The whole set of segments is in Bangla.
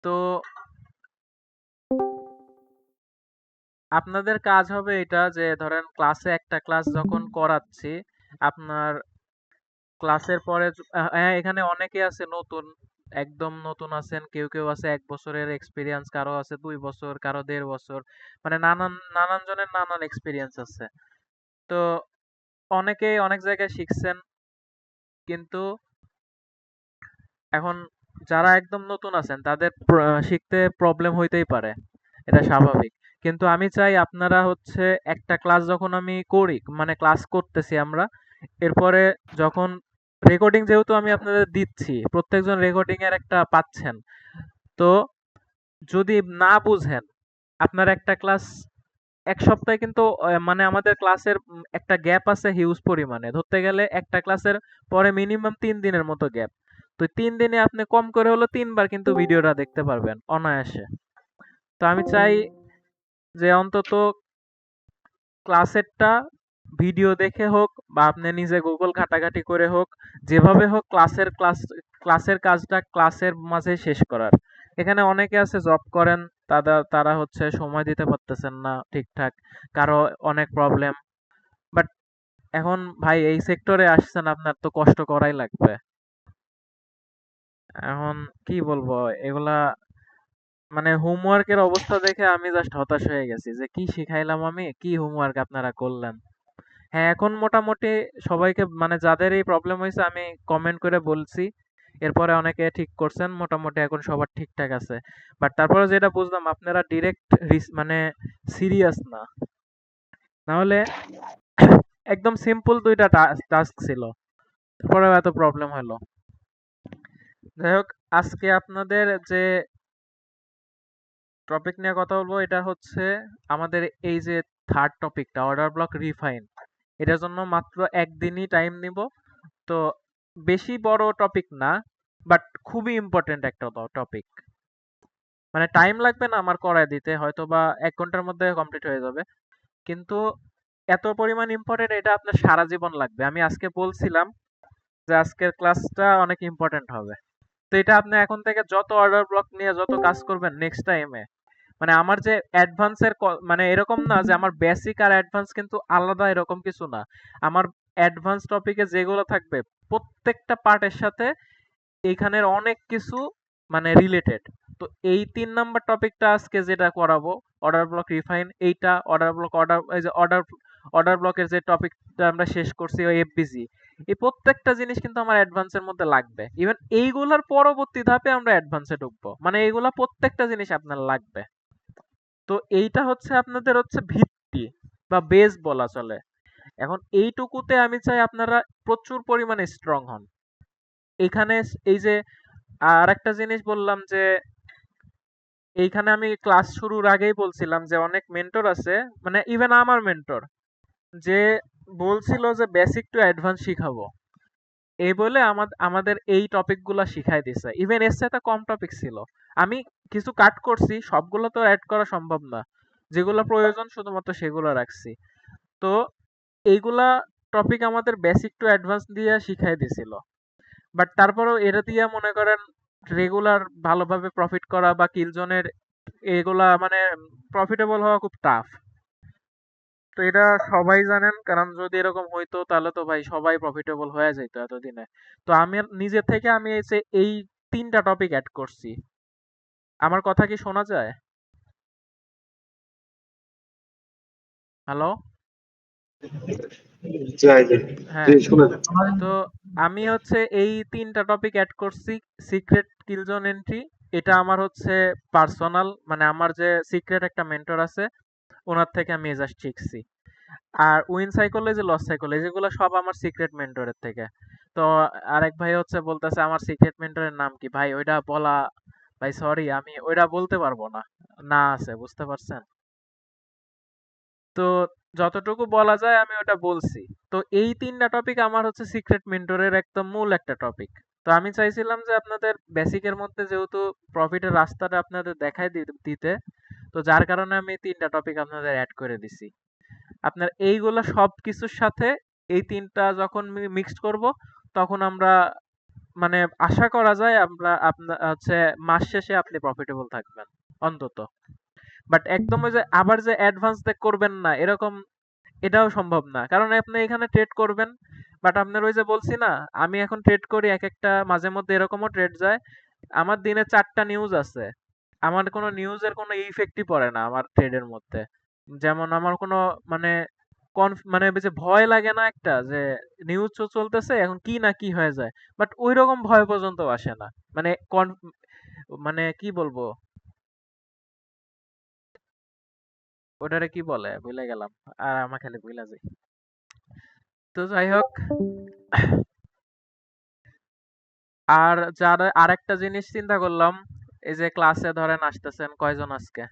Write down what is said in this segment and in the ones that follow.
তো আপনাদের কাজ হবে এটা যে ধরেন ক্লাসে একটা ক্লাস যখন করাচ্ছি আপনার ক্লাসের পরে হ্যাঁ এখানে অনেকে আছে নতুন, একদম নতুন আছেন, কেউ কেউ আছে 1 বছরের এক্সপিরিয়েন্স, কারো আছে 2 বছর, কারো 1.5 বছর, মানে নানান নানান জনের নানান এক্সপিরিয়েন্স আছে। তো অনেকেই অনেক জায়গায় শিখছেন, কিন্তু এখন যারা একদম নতুন আছেন তাদের শিখতে প্রবলেম হইতেই পারে, এটা স্বাভাবিক। কিন্তু আমি চাই আপনারা হচ্ছে একটা ক্লাস যখন আমি করি, মানে ক্লাস করতেছি আমরা, এরপরে যখন রেকর্ডিং যেহেতু আমি আপনাদের দিচ্ছি, প্রত্যেকজন রেকর্ডিং এর একটা পাচ্ছেন। তো যদি না বুঝেন, আপনার একটা ক্লাস 1 সপ্তাহে কিন্তু মানে আমাদের ক্লাসের একটা গ্যাপ আছে হিউজ পরিমাণে, ধরতে গেলে একটা ক্লাসের পরে মিনিমাম 3 দিনের মতো গ্যাপ। তো 3 দিনে আপনি কম করে হলো 3 বার কিন্তু ভিডিওটা দেখতে পারবেন অনায়াসে। তো আমি চাই যে অন্তত ক্লাসেরটা ভিডিও দেখে হোক বা আপনি নিজে গুগল ঘাটাঘাটি করে হোক, যেভাবে হোক ক্লাসের কাজটা ক্লাসের মাঝে শেষ করার। এখানে অনেকে আছে জব করেন, তারা হচ্ছে সময় দিতে পারতেছেন না ঠিকঠাক, কারো অনেক প্রবলেম। বাট এখন ভাই এই সেক্টরে আসছেন, আপনার তো কষ্ট করাই লাগবে। এখন কি বলবো, এগুলা মানে হোমওয়ার্কের অবস্থা দেখে আমি জাস্ট হতাশ হয়ে গেছি যে কি শিখাইলাম আমি, কি হোমওয়ার্ক আপনারা করলেন। হ্যাঁ, এখন মোটামুটি সবাইকে, মানে যাদের এই প্রবলেম হয়েছে আমি কমেন্ট করে বলছি, এরপরে অনেকে ঠিক করছেন, মোটামুটি এখন সবার ঠিকঠাক আছে। বাট তারপরে যেটা বুঝলাম আপনারা ডিরেক্ট মানে সিরিয়াস না, নাহলে একদম সিম্পল 2টা টাস্ক ছিল, তারপরেও এত প্রবলেম হলো। যাই হোক, আজকে আপনাদের যে টপিক নিয়ে কথা বলবো এটা হচ্ছে আমাদের এই যে থার্ড টপিকটা অর্ডার ব্লক রিফাইন, এটার জন্য মাত্র একদিনই টাইম নিব। তো বেশি বড় টপিক না, বাট খুবই ইম্পর্টেন্ট একটা টপিক। মানে টাইম লাগবে না আমার করায় দিতে, হয়তো বা 1 ঘন্টার মধ্যে কমপ্লিট হয়ে যাবে, কিন্তু এত পরিমাণ ইম্পর্টেন্ট এটা আপনার সারা জীবন লাগবে। আমি আজকে বলছিলাম যে আজকের ক্লাসটা অনেক ইম্পর্টেন্ট হবে। তো এটা আপনি এখন থেকে যত অর্ডার ব্লক নিয়ে যত কাজ করবেন নেক্সট টাইমে, মানে আমার যে অ্যাডভান্সের মানে এরকম না যে আমার বেসিক আর অ্যাডভান্স কিন্তু আলাদা, এরকম কিছু না। আমার অ্যাডভান্স টপিকে যেগুলো থাকবে প্রত্যেকটা পার্টের সাথে এইখানের অনেক কিছু মানে রিলেটেড। তো এই 3 নাম্বার টপিকটা আজকে যেটা করাবো অর্ডার ব্লক রিফাইন, এইটা এই যে অর্ডার ব্লকের যে টপিকটা আমরা শেষ করছি ওই এফবিজি, এই প্রত্যেকটা জিনিস কিন্তু আমার অ্যাডভান্সের মধ্যে লাগবে। ইভেন এইগুলার পরবর্তী ধাপে আমরা অ্যাডভান্সে ঢুকবো, মানে এইগুলা প্রত্যেকটা জিনিস আপনার লাগবে। তো এইটা হচ্ছে আপনাদের হচ্ছে ভিত্তি বা বেস বলা চলে। এখন এইটুকুতে আমি চাই আপনারা প্রচুর পরিমাণে স্ট্রং হন। এখানে এই যে আর একটা জিনিস বললাম যে এইখানে আমি ক্লাস শুরুর আগেই বলছিলাম যে অনেক মেন্টর আছে, মানে ইভেন আমার মেন্টর, যে বলছিল যে বেসিক টু অ্যাডভান্স শিখাবো, এই বলে আমাদের এই টপিকগুলো শিখাই দিছে। ইভেন এর সাথে কম টপিক ছিল, আমি কিছু কাট করছি, সবগুলো তো অ্যাড করা সম্ভব না, যেগুলো প্রয়োজন শুধুমাত্র সেগুলো রাখছি। তো এইগুলা টপিক আমাদের বেসিক টু অ্যাডভান্স দিয়ে শিখাই দিছিল। বাট তারপরেও এটা দিয়ে মনে করেন রেগুলার ভালোভাবে প্রফিট করা বা কিলজনের এগুলা মানে প্রফিটেবল হওয়া খুব টাফ। তো এটা সবাই জানেন, কারণ যদি এরকম হইতো তাহলে তো ভাই সবাই প্রফিটেবল হয়ে যেত এতদিনে। তো আমি নিজে থেকে আমি এই 3টা টপিক অ্যাড করছি। আমার কথা কি শোনা যায়? হ্যালো? যাই যাই জি হ্যাঁ। শোনা যাচ্ছে। তো আমি হচ্ছে এই 3টা টপিক অ্যাড করছি। সিক্রেট কিলজোন এন্ট্রি, এটা আমার হচ্ছে পার্সোনাল, মানে আমার যে সিক্রেট একটা মেন্টর আছে ওনার থেকে আমি জাস্ট শিখছি। আর উইন সাইকোলজি, লস সাইকোলজি, এগুলো সব আমার সিক্রেট মেন্টরের থেকে। তো আরেক ভাই হচ্ছে বলতেছে আমার সিক্রেট মেন্টরের নাম কি ভাই, ওইটা বলা, ভাই সরি আমি ওইটা বলতে পারবো না, না আছে, বুঝতে পারছেন? তো যতটুকু বলা যায় আমি ওটা বলছি। তো এই 3টা টপিক আমার হচ্ছে সিক্রেট মেন্টরের একদম মূল একটা টপিক। তো আমি চাইছিলাম যে আপনাদের বেসিকের মধ্যে যেহেতু প্রফিটের রাস্তাটা আপনাদের দেখায় দিতে, তো যার কারণে আমি 3টা টপিক আপনাদের অ্যাড করে দিছি। আপনার এইগুলা সবকিছুর সাথে এই 3টা যখন মিক্সড করব তখন আমরা মানে আশা করা যায় আমরা আপনার হচ্ছে মাস শেষে আপনি প্রফিটেবল থাকবেন অন্তত। বাট একদম ওই যে আবার যে অ্যাডভান্স করবেন না এরকম, এটাও সম্ভব না, কারণ আপনি এখানে ট্রেড করবেন। বাট আপনার ওই যে বলছি না, আমি এখন ট্রেড করি এক একটা, মাঝে মধ্যে এরকমও ট্রেড যায় আমার দিনে 4টা নিউজ আছে, আমার কোনো নিউজের কোনো ইফেক্টই পড়ে না আমার ট্রেডের মধ্যে। যেমন আমার কোনো মানে মানে ওই যে ভয় লাগে না একটা, যে নিউজ চলতেছে এখন কি না কি হয়ে যায়, বাট ওই রকম ভয় পর্যন্ত আসে না। মানে মানে কি বলবো, ওটারে কি বলে ভুলে গেলাম, আর আমার খালি ভুলে যাই। তো যাই হোক, আর যারা আরেকটা জিনিস চিন্তা করলাম, এই যে ক্লাসে ধরেন আসতেছেন কয়জন আজকে?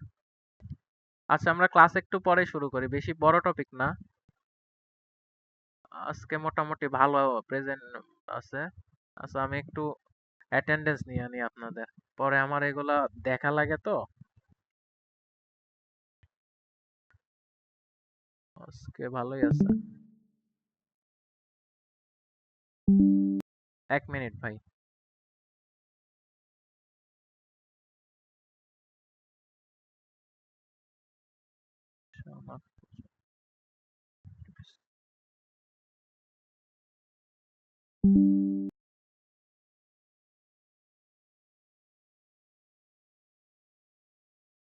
আচ্ছা আমরা ক্লাস একটু পরে শুরু করি, বেশি বড় টপিক না। আজকে মোটামুটি ভালো প্রেজেন্ট আছে। আচ্ছা আমি একটু অ্যাটেন্ডেন্স নিয়ে আনি আপনাদের, পরে আমার এগুলা দেখা লাগে তো। আজকে ভালোই আছে। 1 মিনিট ভাই।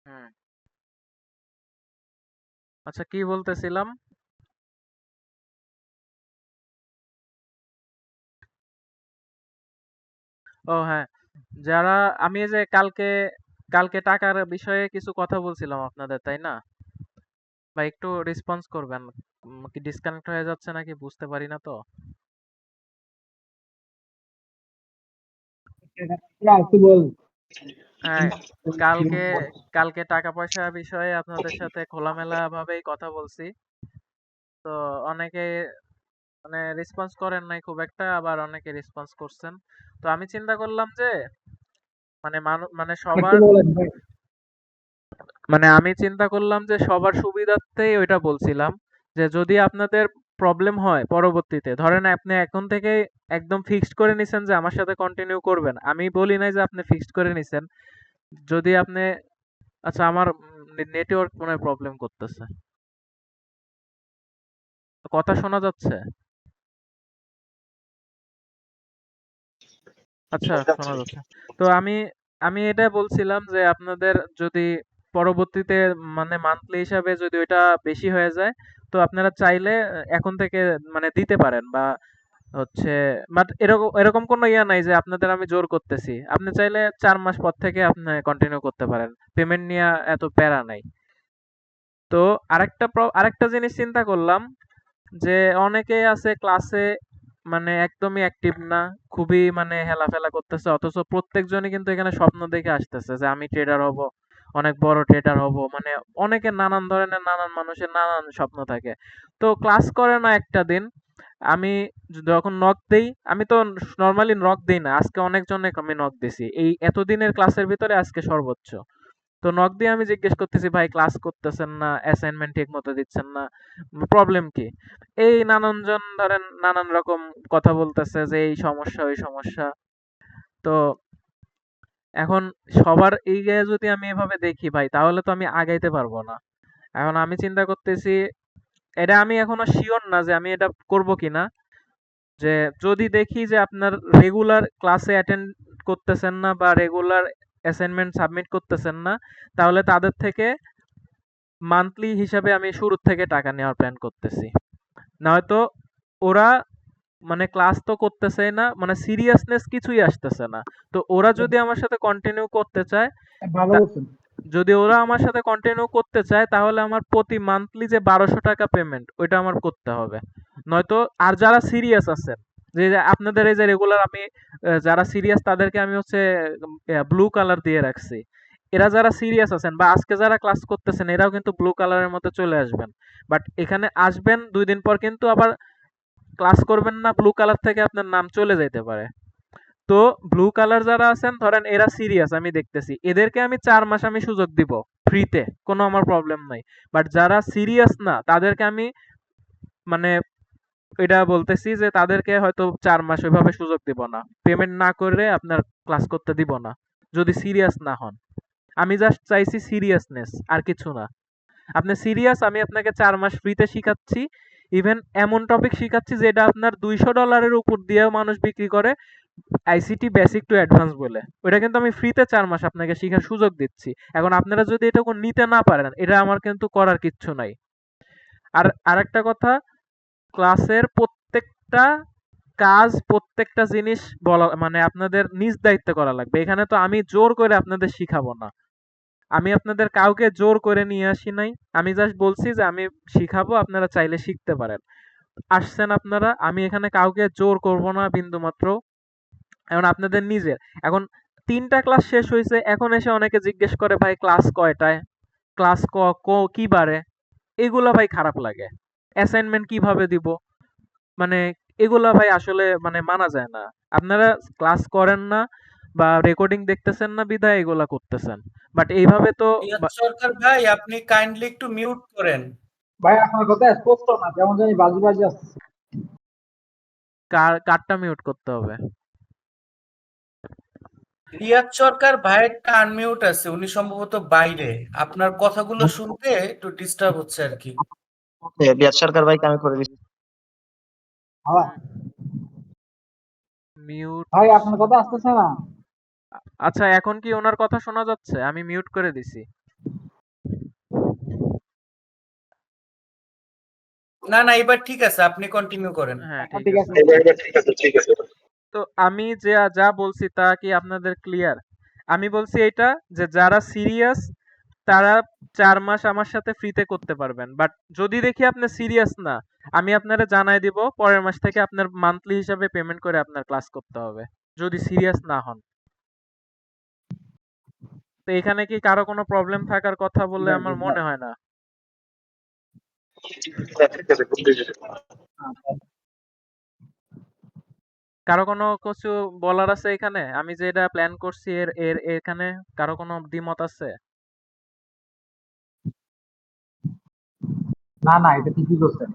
হুম। আচ্ছা কি বলতেছিলাম? ও হ্যাঁ, যারা আমি এই যে কালকে কালকে টাকার বিষয়ে কিছু কথা বলছিলাম আপনাদের, তাই না? ভাই একটু রেসপন্স করবেন। কি ডিসকানেক্ট হয়ে যাচ্ছে নাকি বুঝতে পারি না তো। তুই বল। হ্যাঁ, কালকে কালকে টাকা পয়সার বিষয়ে আপনাদের সাথে খোলামেলা ভাবেই কথা বলছি। তো অনেকে মানে রেসপন্স করেন নাই খুব একটা, আবার অনেকে রেসপন্স করছেন। তো আমি চিন্তা করলাম যে মানে মানে সবার, মানে আমি চিন্তা করলাম যে সবার সুবিধার্থেই ওইটা বলছিলাম, যে যদি আপনাদের প্রবলেম হয় পরবর্তীতে, ধরেন আপনি এখন থেকে একদম ফিক্সড করে নিছেন যে আমার সাথে কন্টিনিউ করবেন, আমি বলি নাই যে আপনি ফিক্সড করে নিছেন। যদি আপনি, আচ্ছা আমার নেটওয়ার্ক মনে হয় প্রবলেম করতেছে, কথা শোনা যাচ্ছে? আচ্ছা শোনা যাচ্ছে। তো আমি আমি এটা বলছিলাম যে আপনাদের যদি পরবর্তীতে মানে মান্থলি হিসাবে যদি ওইটা বেশি হয়ে যায়, তো আপনারা চাইলে এখন থেকে মানে দিতে পারেন, বা হচ্ছে বাট এরকম এরকম কোনো ইয়া নাই যে আপনাদের আমি জোর করতেছি, আপনি চাইলে 4 মাস পর থেকে আপনি কন্টিনিউ করতে পারেন, পেমেন্ট নিয়ে এত প্যারা নাই। তো আরেকটা জিনিস চিন্তা করলাম, যে অনেকেই আছে ক্লাসে মানে একদমই অ্যাক্টিভ না, খুবই মানে হেলাফেলা করতেছে, অথচ প্রত্যেকজনই কিন্তু এখানে স্বপ্ন দেখে আসতেছে যে আমি ট্রেডার হব, অনেক বড় ট্রেডার হব, মানে অনেকের নানান ধরনের নানান মানুষের নানান স্বপ্ন থাকে। তো ক্লাস করে না একটা দিন, আমি যখন নক দেই, আমি তো নর্মালি নক দেই না, আজকে অনেকজনে আমি নক দিছি এই এতদিনের ক্লাসের ভিতরে, আজকে সর্বোচ্চ। তো নক দিয়ে আমি জিজ্ঞেস করতেছি ভাই ক্লাস করতেছেন না, অ্যাসাইনমেন্ট ঠিক মতো দিচ্ছেন না, প্রবলেম কি? এই নানান জন ধরেন নানান রকম কথা বলতেছে যে এই সমস্যা ওই সমস্যা। তো এখন সবার এই জায়গায় যদি আমি এভাবে দেখি ভাই, তাহলে তো আমি আগাইতে পারবো না। এখন আমি চিন্তা করতেছি, এটা আমি এখনো শিওর না যে আমি এটা করব কিনা, যে যদি দেখি যে আপনার রেগুলার ক্লাসে অ্যাটেন্ড করতেছেন না বা রেগুলার অ্যাসাইনমেন্ট সাবমিট করতেছেন না, তাহলে তাদের থেকে মান্থলি হিসাবে আমি শুরুর থেকে টাকা নেওয়ার প্ল্যান করতেছি। নয়তো ওরা মানে ক্লাস তো করতেছেই না, মানে সিরিয়াসনেস কিছুই আসতেছে না। তো ওরা যদি আমার সাথে কন্টিনিউ করতে চায়, ভালো তা- বলছেন। যদি ওরা আমার সাথে কন্টিনিউ করতে চায়, তাহলে আমার প্রতি মান্থলি যে 1200 টাকা পেমেন্ট ওইটা আমার করতে হবে। নয়তো আর যারা সিরিয়াস আছেন, যে আপনাদের এই যে রেগুলার আমি যারা সিরিয়াস তাদেরকে আমি হচ্ছে ব্লু কালার দিয়ে রাখছি, এরা যারা সিরিয়াস আছেন বা আজকে যারা ক্লাস করতেছেন এরাও কিন্তু ব্লু কালারের মধ্যে চলে আসবেন। বাট এখানে আসবেন 2 দিন পর কিন্তু আবার ক্লাস করবেন না, ব্লু কালার থেকে আপনার নাম চলে যাইতে পারে। তো ব্লু কালার যারা আছেন ধরেন এরা সিরিয়াস, আমি দেখতেছি এদেরকে আমি 4 মাস আমি সুযোগ দিব ফ্রিতে, কোনো আমার প্রবলেম নাই। বাট যারা সিরিয়াস না তাদেরকে আমি মানে এটা বলতেছি যে তাদেরকে হয়তো 4 মাস ওইভাবে সুযোগ দিব না, পেমেন্ট না করে আপনার ক্লাস করতে দিব না যদি সিরিয়াস না হন। আমি জাস্ট চাইছি সিরিয়াসনেস, আর কিছু না। আপনি সিরিয়াস, আমি আপনাকে 4 মাস ফ্রিতে শিখাচ্ছি। ইভেন এমন টপিক শিখাচ্ছি যেটা আপনার $200 উপর দিয়েও মানুষ বিক্রি করে, আইসিটি বেসিক টু অ্যাডভান্স বলে। ওটা কিন্তু আমি ফ্রিতে 4 মাস আপনাকে শেখার সুযোগ দিচ্ছি। এখন আপনারা যদি এটুকু নিতে না পারেন, এটা আমার কিন্তু করার কিচ্ছু নাই। আর আরেকটা কথা, ক্লাসের প্রত্যেকটা কাজ, প্রত্যেকটা জিনিস বলা মানে আপনাদের নিজ দায়িত্বে করা লাগবে। এখানে তো আমি জোর করে আপনাদের শিখাবো না। আমি আপনাদের কাউকে জোর করে নিয়ে আসি নাই। আমি জাস্ট বলছি যে আমি শিখাবো, আপনারা চাইলে শিখতে পারেন। আসছেন আপনারা, আমি এখানে কাউকে জোর করব না বিন্দুমাত্র। এখন আপনাদের নিজের, এখন 3টা ক্লাস শেষ হয়েছে, এখন এসে অনেকে জিজ্ঞেস করে ভাই ক্লাস কয়টায়, ক্লাস কি বারে। এগুলা ভাই খারাপ লাগে। অ্যাসাইনমেন্ট কিভাবে দিব, মানে এগুলা ভাই আসলে মানে মানা যায় না। আপনারা ক্লাস করেন না বা রেকর্ডিং দেখতেছেন না বিধায় এগুলা করতেছেন, বাট এইভাবে তো রিয়াদ সরকার ভাই, আপনি কাইন্ডলি একটু মিউট করেন। ভাই আপনার কথা স্পষ্ট না, কেমন জানি বাজি বাজি আসছে। কারটা মিউট করতে হবে? রিয়াদ সরকার ভাইয়েরটা আনমিউট আছে, উনি সম্ভবত বাইরে। আপনার কথাগুলো শুনতে একটু ডিস্টার্ব হচ্ছে আর কি। রিয়াদ সরকার ভাইকে আমি করে দিচ্ছি। হ্যাঁ মিউট। ভাই আপনার কথা আসতেছে না। আচ্ছা, এখন কি ওনার কথা শোনা যাচ্ছে? আমি মিউট করে দিছি। না না, এবার ঠিক আছে, আপনি কন্টিনিউ করেন। হ্যাঁ, এখন ঠিক ঠিক আছে। আছে। ঠিক আছে। তো আমি যা যা বলছি তা কি আপনাদের ক্লিয়ার? আমি বলছি এটা, যে যারা সিরিয়াস তারা 4 মাস আমার সাথে ফ্রিতে করতে পারবেন, বাট যদি দেখি আপনি সিরিয়াস না, আমি আপনারা জানাই দিব, পরের মাস থেকে আপনার মান্থলি হিসাবে পেমেন্ট করে আপনার ক্লাস করতে হবে, যদি সিরিয়াস না হন। তো এখানে কি কারো কোনো প্রবলেম থাকার কথা বলে আমার মনে হয় না। ঠিক আছে, কারো কোনো কিছু বলার আছে এখানে? আমি যে এটা প্ল্যান করছি এর এর এখানে কারো কোনো দ্বিমত আছে? না না, এটা ঠিকই করছেন।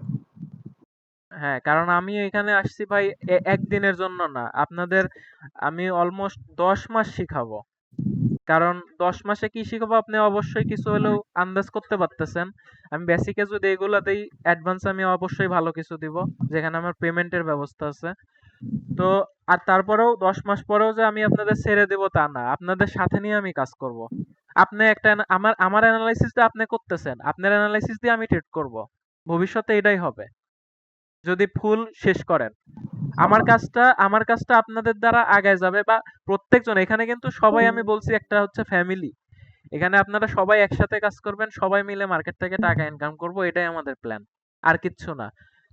হ্যাঁ, কারণ আমি এখানে আসছি ভাই একদিনের জন্য না, আপনাদের আমি অলমোস্ট 10 মাস শিখাবো। কারণ 10 মাসে কি শিখাবো আপনি অবশ্যই কিছু হলেও আন্দাজ করতে পারতেছেন। আমি বেসিকে যদি এগুলা দেই, অ্যাডভান্স আমি অবশ্যই ভালো কিছু দিব, যেখানে আমার পেমেন্টের ব্যবস্থা আছে। তো আর তারপরেও 10 মাস পরেও যে আমি আপনাদের ছেড়ে দেব তা না, আপনাদের সাথে নিয়ে আমি কাজ করব। আপনি একটা আমার অ্যানালাইসিসটা আপনি করতেছেন, আপনার অ্যানালাইসিস দিয়ে আমি ট্রেড করব। ভবিষ্যতে এটাই হবে যদি ফুল শেষ করেন। আমার কাজটা আপনাদের দ্বারা আগায় যাবে, বা প্রত্যেকজন এখানে কিন্তু সবাই, আমি বলছি একটা হচ্ছে ফ্যামিলি। এখানে আপনারা সবাই একসাথে কাজ করবেন, সবাই মিলে মার্কেট থেকে টাকা ইনকাম করব, এটাই আমাদের প্ল্যান। আর কিচ্ছু না।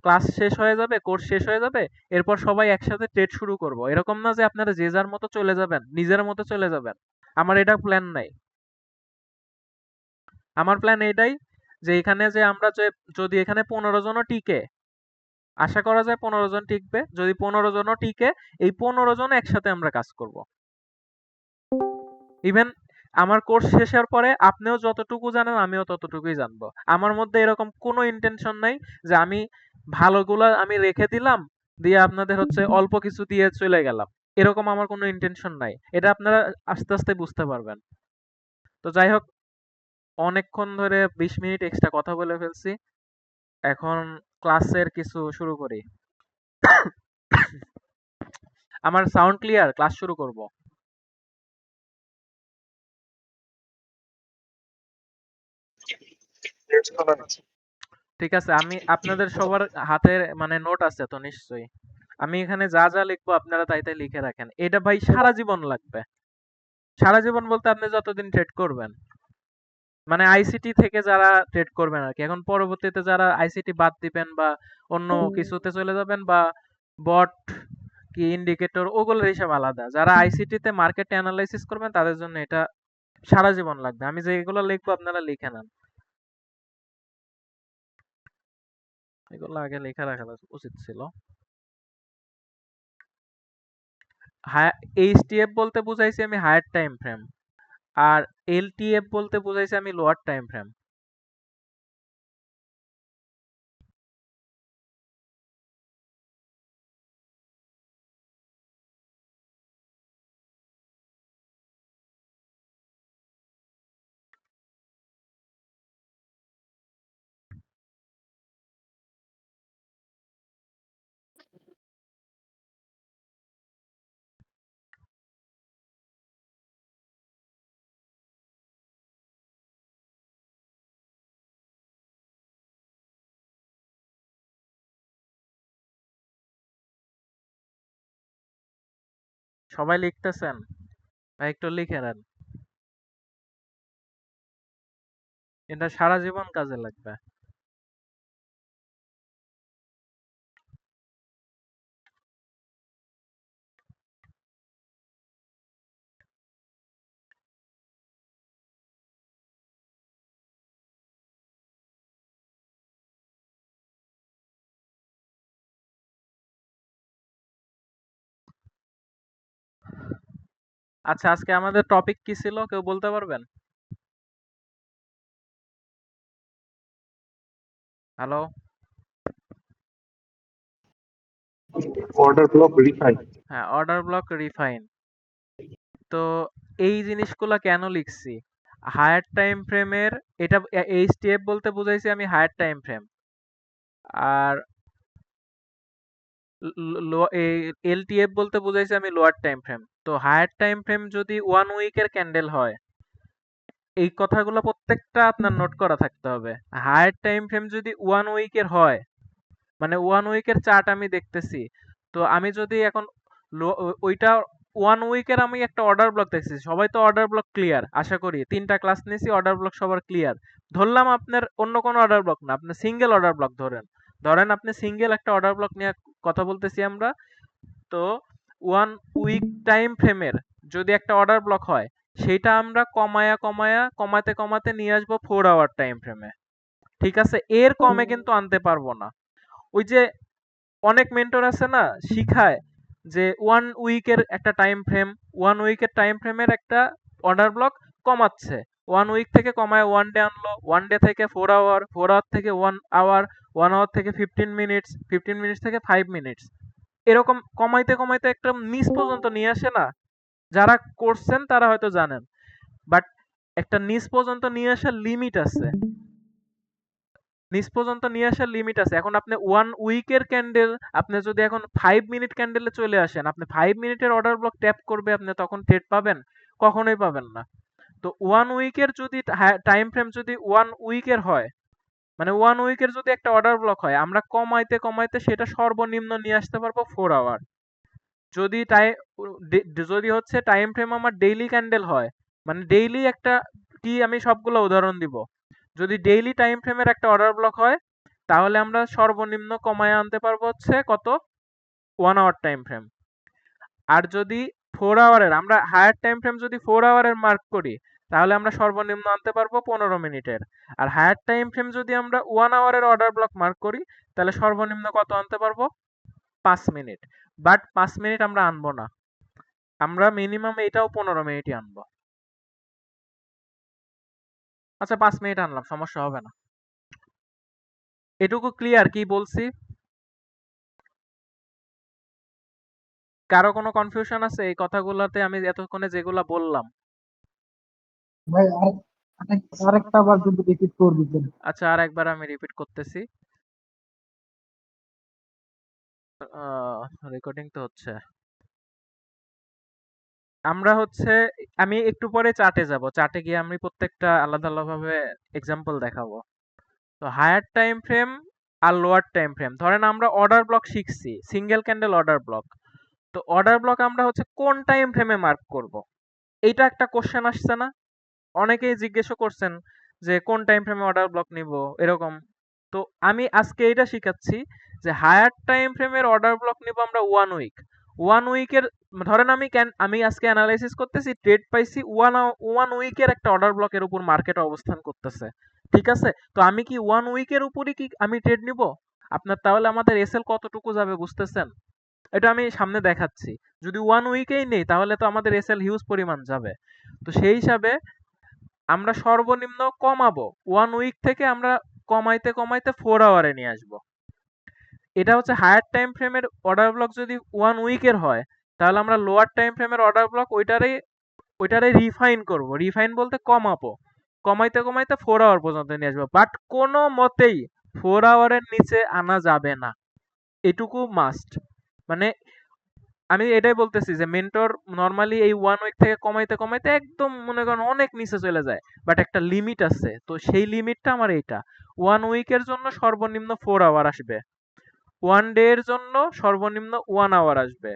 ক্লাস শেষ হয়ে যাবে, কোর্স শেষ হয়ে যাবে, এরপর সবাই একসাথে ট্রেড শুরু করব। এরকম না যে আপনারা যে যার মতো চলে যাবেন, নিজের মতো চলে যাবেন। আমার এটা প্ল্যান নাই। আমার প্ল্যান এটাই, যে এখানে যে আমরা যে যদি এখানে 15 জনও টিকে, আশা করা যায় 15 জন টিকবে, যদি 15 জনও টিকে, এই 15 জন একসাথে আমরা কাজ করব। ইভেন আমার কোর্স শেষের পরে আপনিও যতটুকু জানেন আমিও ততটুকুই জানবো। আমার মধ্যে এরকম কোনো ইন্টেনশন নাই যে আমি ভালোগুলা আমি রেখে দিলাম, দিয়ে আপনাদের হচ্ছে অল্প কিছু দিয়ে চলে গেলাম। এরকম আমার কোনো ইন্টেনশন নাই। এটা আপনারা আস্তে আস্তে বুঝতে পারবেন। তো যাই হোক, অনেকক্ষণ ধরে 20 মিনিট এক্সট্রা কথা বলে ফেলছি। এখন ক্লাসের কিছু শুরু করি। আমার সাউন্ড ক্লিয়ার? ক্লাস শুরু করব। ঠিক আছে, আমি আপনাদের সবার হাতে মানে নোট আছে তো নিশ্চয়ই। আমি এখানে যা যা লিখবো আপনারা তাই তাই লিখে রাখেন। এটা ভাই সারা জীবন লাগবে। সারা জীবন বলতে আপনি যতদিন ট্রেড করবেন, মানে আইসিটি থেকে যারা ট্রেড করবেন আর কি। এখন পরবর্তীতে যারা আইসিটি বাদ দিবেন বা অন্য কিছুতে চলে যাবেন, বা বট কি ইন্ডিকেটর ওগুলোর হিসাব আলাদা, যারা আইসিটি তে মার্কেট অ্যানালাইসিস করবেন তাদের জন্য এটা সারা জীবন লাগবে। আমি যেগুলো লিখবো আপনারা লিখে নেন। এগুলো আগে লিখে রাখা উচিত ছিল। এইচটিএফ বলতে বুঝাইছি আমি হায়ার টাইম ফ্রেম, আর এলটিএফ বলতে বুঝাইছি আমি লোয়ার টাইম ফ্রেম। সবাই লিখতেছেন? ভাই একটু লিখে নেন, এটা সারা জীবন কাজে লাগবে। আচ্ছা, আজকে আমাদের টপিক কি ছিল কেউ বলতে পারবেন? হ্যালো? Order block refine. হ্যাঁ, অর্ডার ব্লক রিফাইন। তো এই জিনিসগুলা কেন লিখছি? হায়ার টাইম ফ্রেমের এটা এই স্টেপ বলতে বুঝাইছি আমি হায়ার টাইম ফ্রেম, আর এলটিএফ বলতে বুঝাইছি আমি লোয়ার টাইম ফ্রেম। তো হায়ার টাইম ফ্রেম যদি 1 উইকের ক্যান্ডেল হয়, এই কথাগুলো প্রত্যেকটা আপনার নোট করা থাকতে হবে। হায়ার টাইম ফ্রেম যদি 1 উইকের হয়, মানে 1 উইকের চার্ট আমি দেখতেছি, তো আমি যদি এখন ওইটা 1 উইকের আমি একটা অর্ডার ব্লক দেখছি, সবাই তো অর্ডার ব্লক ক্লিয়ার আশা করি, 3টা ক্লাস নিয়েছি, অর্ডার ব্লক সবার ক্লিয়ার। ধরলাম আপনার অন্য কোনো অর্ডার ব্লক না, আপনি সিঙ্গেল অর্ডার ব্লক ধরেন, আপনি সিঙ্গেল একটা অর্ডার ব্লক নিয়ে কথা বলতেছি আমরা। তো 1 উইক টাইম ফ্রেমের যদি একটা অর্ডার ব্লক হয়, সেটা আমরা কমাতে কমাতে নিয়ে আসবো 4 আওয়ার টাইম ফ্রেমে। ঠিক আছে, এর কমে কিন্তু আনতে পারবো না। ওই যে অনেক মেন্টর আছে না, শিখায় যে 1 উইকের একটা টাইম ফ্রেম, 1 উইকের টাইম ফ্রেমের একটা অর্ডার ব্লক কমাচ্ছে, 1 উইক থেকে কমায় 1 ডে আনলো, 1 ডে থেকে 4 আওয়ার, 4 আওয়ার থেকে 1 আওয়ার, 1 আওয়ার থেকে 15 মিনিটস, 15 মিনিটস থেকে 5 মিনিটস, এরকম কমাইতে কমাইতে একটা নিচ পর্যন্ত নিয়ে আসে না। যারা করছেন তারা হয়তো জানেন, বাট একটা নিচ পর্যন্ত নিয়ে আসার লিমিট আছে, নিচ পর্যন্ত নিয়ে আসার লিমিট আছে। এখন আপনি 1 উইকের ক্যান্ডেল, আপনি যদি এখন 5 মিনিট ক্যান্ডেলে চলে আসেন, আপনি 5 মিনিটের অর্ডার ব্লক ট্যাপ করবে, আপনি তখন ট্রেড পাবেন? কখনোই পাবেন না। তো 1 উইকের যদি টাইম ফ্রেম যদি 1 উইকের হয়, মানে 1 উইকের যদি একটা অর্ডার ব্লক হয়, আমরা কমাইতে কমাইতে সেটা সর্বনিম্ন নিয়ে আসতে পারবো 4 আওয়ার। যদি যদি হচ্ছে টাইম ফ্রেম আমার ডেইলি ক্যান্ডেল হয়, মানে ডেইলি একটা, কি আমি সবগুলো উদাহরণ দিব, যদি ডেইলি টাইম ফ্রেমের একটা অর্ডার ব্লক হয়, তাহলে আমরা সর্বনিম্ন কমায় আনতে পারবো হচ্ছে কত, 1 আওয়ার টাইম ফ্রেম। আর যদি 4 আওয়ারের, আমরা হায়ার টাইম ফ্রেম যদি 4 আওয়ারের মার্ক করি, তাহলে আমরা সর্বনিম্ন আনতে পারবো 15 মিনিটের। আর হায়ার টাইম ফ্রেম যদি আমরা 1 আওয়ারের অর্ডার ব্লক মার্ক করি, তাহলে সর্বনিম্ন কত আনতে পারবো, 5 মিনিট। বাট 5 মিনিট আমরা আনবো না, আমরা মিনিমাম এটাও 15 মিনিটই আনবো। আচ্ছা, 5 মিনিট আনলাম, সমস্যা হবে না। এটুকু ক্লিয়ার কি বলছি? কারো কোনো কনফিউশন আছে এই কথাগুলোতে আমি এতক্ষণে যেগুলা বললাম? ভাই আরেকটা আবার যদি রিপিট করে দিতেন। আচ্ছা, আর একবার আমি রিপিট করতেছি। রেকর্ডিং তো হচ্ছে। আমরা হচ্ছে, আমি একটু পরে চার্টে যাব, চার্টে গিয়ে আমি প্রত্যেকটা আলাদা আলাদাভাবে এক্সাম্পল দেখাবো। তো হায়ার টাইম ফ্রেম আর লোয়ার টাইম ফ্রেম, ধরেন আমরা অর্ডার ব্লক শিখছি, সিঙ্গেল ক্যান্ডেল অর্ডার ব্লক। তো অর্ডার ব্লক আমরা হচ্ছে কোন টাইম ফ্রেমে মার্ক করব, এইটা একটা কোশ্চেন আসছে না? অনেকেই জিজ্ঞেসও করছেন যে কোন টাইম ফ্রেমে অর্ডার ব্লক নিব, এরকম। তো আমি আজকে এটা শিখাচ্ছি যে হায়ার টাইম ফ্রেমের অর্ডার ব্লক নিব আমরা 1 উইক। 1 উইকের, ধরেন আমি আজকে অ্যানালাইসিস করতেছি, ট্রেড পাইছি 1 উইকের একটা অর্ডার ব্লকের উপর মার্কেট অবস্থান করতেছে। ঠিক আছে, তো আমি কি 1 উইকের উপরই কি আমি ট্রেড নিব? আপনার তাহলে আমাদের এসএল কতটুকু যাবে বুঝতেছেন? এটা আমি সামনে দেখাচ্ছি। যদি 1 উইকেই নেই, তাহলে তো আমাদের এসএল হিউজ পরিমাণ যাবে। তো সেই হিসাবে আমরা সর্বনিম্ন কমাবো, 1 উইক থেকে আমরা কমাইতে কমাইতে 4 আওয়ারে নিয়ে আসবো। এটা হচ্ছে হায়ার টাইম ফ্রেমের অর্ডার ব্লক যদি 1 উইকের হয়, তাহলে আমরা লোয়ার টাইম ফ্রেমের অর্ডার ব্লক ওইটারে রিফাইন করব, রিফাইন বলতে কমাবো, কমাইতে কমাইতে 4 আওয়ার পর্যন্ত নিয়ে আসবো, বাট কোনো মতেই 4 আওয়ারের নিচে আনা যাবে না, এটুকু মাস্ট। মানে আমি এটাই বলতেছি যে মেন্টর নর্মালি এই 1 উইক থেকে কমাইতে কমাইতে একদম মনে করেন অনেক নিচে চলে যায়, বাট একটা লিমিট আছে, তো সেই লিমিটটা আমার এইটা। 1 উইকের জন্য সর্বনিম্ন 4 আওয়ার আসবে, 1 ডে এর জন্য সর্বনিম্ন 1 আওয়ার আসবে,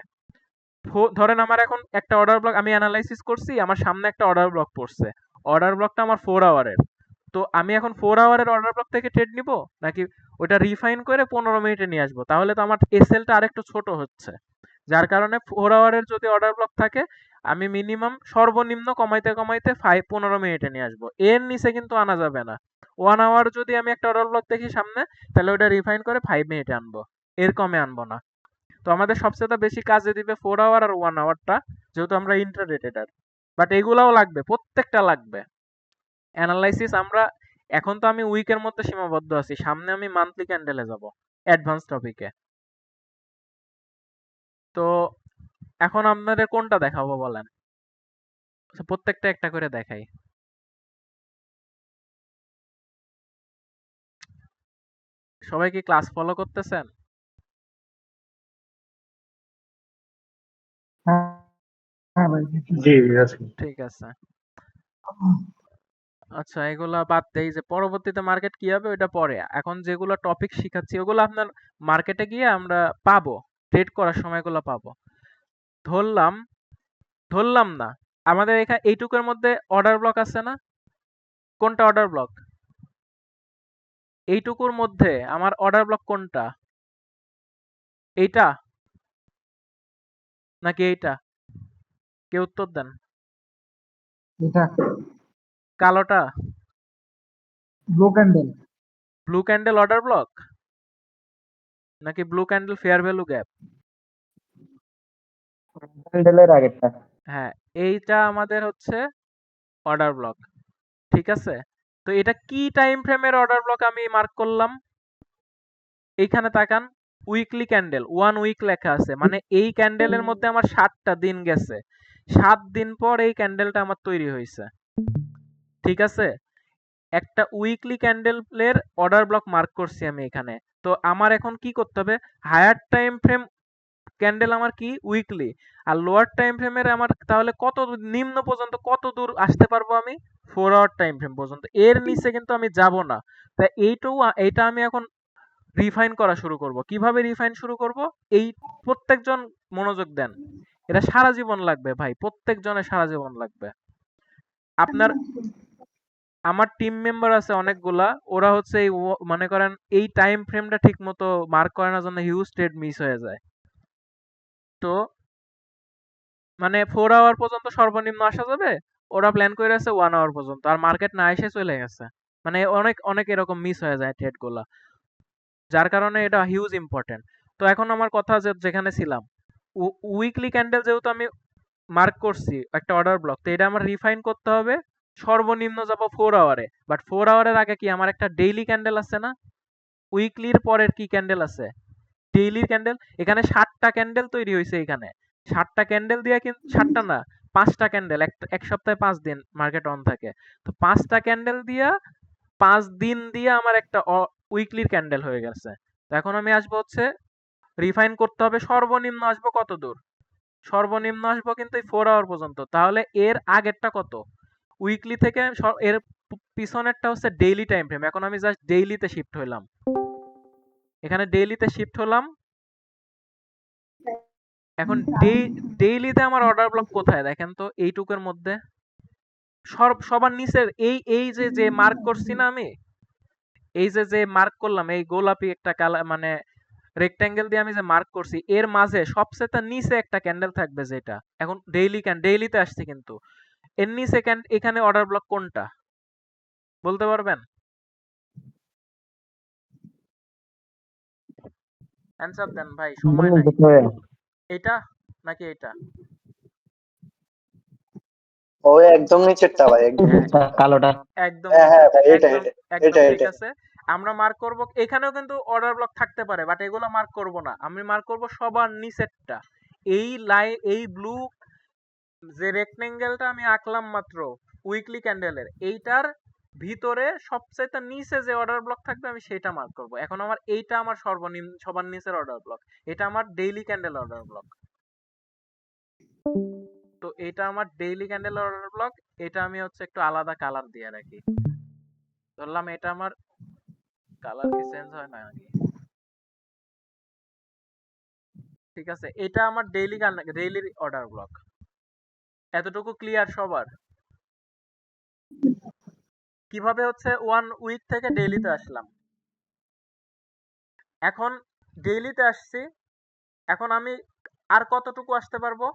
ধরেন আমার এখন একটা অর্ডার ব্লক আমি অ্যানালাইসিস করছি, আমার সামনে একটা অর্ডার ব্লক পড়ছে, অর্ডার ব্লকটা আমার 4 আওয়ারের। তো আমি এখন 4 আওয়ারের অর্ডার ব্লক থেকে ট্রেড নিব, নাকি ওটা রিফাইন করে 15 মিনিটে নিয়ে আসবো? তাহলে তো আমার এসএলটা আরেকটু ছোট হচ্ছে। যার কারণে 4 আওয়ারের যদি অর্ডার ব্লক থাকে, আমি মিনিমাম সর্বনিম্ন কমাইতে কমাইতে 15 মিনিটে নিয়ে আসবো, এর নিচে কিন্তু আনা যাবে না। 1 আওয়ার যদি আমি একটা অর্ডার ব্লক দেখি সামনে, তাহলে ওটা রিফাইন করে 5 মিনিটে আনবো, এর কমে আনবো না। তো আমাদের সবচেয়ে বেশি কাজে দিবে 4 আওয়ার আর 1 আওয়ারটা, যেহেতু আমরা ইন্ট্রাডে ট্রেডার। বাট এগুলাও লাগবে, প্রত্যেকটা লাগবে। অ্যানালাইসিস আমরা এখন তো আমি উইকের মধ্যে সীমাবদ্ধ আছি, সামনে আমি মান্থলি ক্যান্ডেলে যাব অ্যাডভান্স টপিকে। তো এখন আপনাদের কোনটা দেখাবো বলেন? আচ্ছা, প্রত্যেকটা একটা করে দেখাই। সবাই কি ক্লাস ফলো করতেছেন? হ্যাঁ হ্যাঁ ভাই দেখতেছি। জি আছে। ঠিক আছে। আচ্ছা, এগুলা বাদ দেই, যে পরবর্তীতে মার্কেট কি হবে ওটা পরে। এখন যেগুলো টপিক শিখাচ্ছি ওগুলো আপনার মার্কেটে গিয়ে আমরা পাবো, ট্রেড করার সময় এগুলো পাবো। ধরলাম ধরলাম না, আমাদের এখানে এইটুকুর মধ্যে অর্ডার ব্লক আছে না? কোনটা অর্ডার ব্লক? এইটুকুর মধ্যে আমার অর্ডার ব্লক কোনটা? এইটা নাকি এইটা? কে উত্তর দেন। এটা কালোটা? Blue candle. Blue candle order block নাকি blue candle fair value gap? ক্যান্ডেলের আগেরটা। হ্যাঁ, এইটা আমাদের হচ্ছে অর্ডার ব্লক। ঠিক আছে, তো এটা কি টাইম ফ্রেমের অর্ডার ব্লক আমি মার্ক করলাম? এইখানে তাকান, উইকলি ক্যান্ডেল, 1 উইক লেখা আছে, মানে এই ক্যান্ডেলের মধ্যে আমার 7টা দিন গেছে, 7 দিন পর এই ক্যান্ডেলটা আমার তৈরি হয়েছে। ঠিক আছে, একটা উইকলি ক্যান্ডেলের অর্ডার ব্লক মার্ক করছি আমি এখানে। তো আমার এখন কি করতে হবে? হায়ার টাইম ফ্রেম ক্যান্ডেল আমার কি উইকলি, আর লোয়ার টাইম ফ্রেমের আমার তাহলে কত নিম্ন পর্যন্ত কত দূর আসতে পারবো আমি? 4 আওয়ার টাইম ফ্রেম পর্যন্ত, এর নিচে কিন্তু আমি যাব না। তাই এইটা আমি এখন রিফাইন করা শুরু করব। কিভাবে রিফাইন শুরু করব? এই প্রত্যেকজন মনোযোগ দেন, এটা সারা জীবন লাগবে ভাই, প্রত্যেকজনের সারা জীবন লাগবে। আপনার আমার টিম মেম্বার আছে অনেকগুলা, ওরা হচ্ছে এই মনে করেন এই টাইম ফ্রেমটা ঠিক মতো মার্ক করে না, জন্য হিউজ ট্রেড মিস হয়ে যায়। তো মানে 4 আওয়ার পর্যন্ত সর্বনিম্ন আসা যাবে, ওরা প্ল্যান করে আছে 1 আওয়ার পর্যন্ত, আর মার্কেট না এসে চলে গেছে। মানে অনেক অনেক এরকম মিস হয়ে যায় ট্রেড গুলা, যার কারণে এটা হিউজ ইম্পর্টেন্ট। তো এখন আমার কথা যেখানে ছিলাম, উইকলি ক্যান্ডেল যেহেতু আমি মার্ক করছি একটা অর্ডার ব্লক, তো এটা আমার রিফাইন করতে হবে। সর্বনিম্ন যাব 4 আওয়ারে, বাট 4 আওয়ারের আগে কি আমার একটা ডেইলি ক্যান্ডেল আছে না? উইকলির পরের কি ক্যান্ডেল আছে? ডেইলির ক্যান্ডেল। এখানে 7টা ক্যান্ডেল তৈরি হয়েছে, এখানে 7টা ক্যান্ডেল দিয়ে, কিন্তু 7টা না, 5টা ক্যান্ডেল, এক সপ্তাহে 5 দিন মার্কেট অন থাকে। তো 5টা ক্যান্ডেল দিয়া 5 দিন দিয়ে আমার একটা উইকলির ক্যান্ডেল হয়ে গেছে। তো এখন আমি আসবো হচ্ছে রিফাইন করতে হবে, সর্বনিম্ন আসবো কত দূর? সর্বনিম্ন আসবো কিন্তু এই 4 আওয়ার পর্যন্ত। তাহলে এর আগেরটা কত? উইকলি থেকে এর পিছনেরটা হচ্ছে ডেইলি টাইম ফ্রেম। এখন আমি জাস্ট ডেইলিতে শিফট হইলাম, এখানে ডেইলিতে শিফট হলাম। এখন ডেইলিতে আমার অর্ডার ব্লক কোথায় দেখেন তো? এইটুকুর মধ্যে সবার নিচের এই এই যে যে মার্ক করছি না আমি, এই যে যে মার্ক করলাম, এই গোলাপি একটা কালার মানে রেক্ট্যাঙ্গেল দিয়ে আমি যে মার্ক করছি, এর মাঝে সবচেয়ে নিচে একটা ক্যান্ডেল থাকবে, যেটা এখন ডেইলিতে আসছে, কিন্তু এর নিচে এখানে অর্ডার ব্লক কোনটা বলতে পারবেন? অ্যান্সার দেন ভাই, সময় নাই। এটা নাকি এটা? ওই একদম নিচেরটা ভাই, একদম হ্যাঁ, নিচেরটা, কালোটা। একদম হ্যাঁ হ্যাঁ ভাই, এটা একদম এটা একদম এটা ঠিক এটা আছে। আমরা মার্ক করব, এখানেও কিন্তু অর্ডার ব্লক থাকতে পারে, বাট এগুলো মার্ক করব না, আমি মার্ক করব সবার নিচেরটা। এই ব্লু যে রেক্টেঙ্গেলটা আমি আঁকলাম মাত্র উইকলি ক্যান্ডেলের, এইটার ভিতরে সবচেয়ে নিচে যে অর্ডার ব্লক থাকবে আমি সেটা মার্ক করব। এখন আমার এইটা আমার সর্বনিম্ন সবার নিচের অর্ডার ব্লক, এটা আমার ডেইলি ক্যান্ডেল অর্ডার ব্লক। তো এটা আমার ডেইলি ক্যান্ডেল অর্ডার ব্লক, এটা আমি হচ্ছে একটু আলাদা কালার দিয়ে রাখি। ধরলাম এটা আমার কালার কি চেঞ্জ হয় না নাকি? ঠিক আছে, এটা আমার ডেইলি অর্ডার ব্লক। এতটুকু ক্লিয়ার সবার? কিভাবে হচ্ছে 1 উইক থেকে ডেইলিতে আসলাম। এখন ডেইলিতে আসছি, এখন আমি আর কতটুকু আসতে পারবো?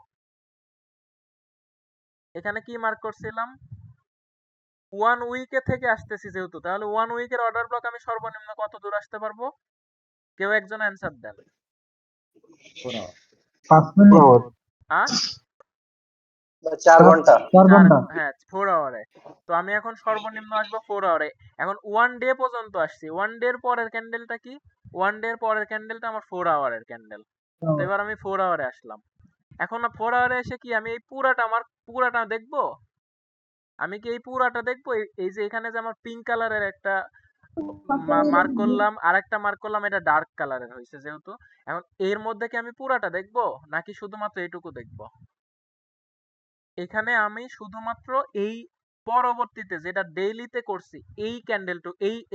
এখানে কি মার্ক করছিলাম? 1 উইকে থেকে আসতেছি যেহেতু, তাহলে 1 উইকের অর্ডার ব্লক আমি সর্বনিম্ন কত দূর আসতে পারবো? কেউ একজন অ্যান্সার দেন। 5 মিনিট, আহ 4 ঘন্টা। 4 ঘন্টা। হ্যাঁ, 4 আওয়ারে। তো আমি এখন সর্বনিম্ন আসবো 4 আওয়ারে। এখন 1 ডে পর্যন্ত আসছি, 1 ডে এর পরের ক্যান্ডেলটা কি? 1 ডে এর পরের ক্যান্ডেলটা আমার 4 আওয়ারের ক্যান্ডেল। তো এবার আমি 4 আওয়ারে আসলাম। এখন 4 আওয়ারে এসে কি আমি এই পুরাটা দেখবো? আমি কি এই পুরাটা দেখবো? এই যে এখানে যে আমার পিঙ্ক কালারের একটা মার্ক করলাম, আর একটা মার্ক করলাম, এটা ডার্ক কালারের হয়েছে যেহেতু। এখন এর মধ্যে কি আমি পুরাটা দেখবো নাকি শুধুমাত্র এইটুকু দেখবো? এখানে আমি শুধুমাত্র এই পরবর্তীতে যেটা ডেইলিতে করছি এই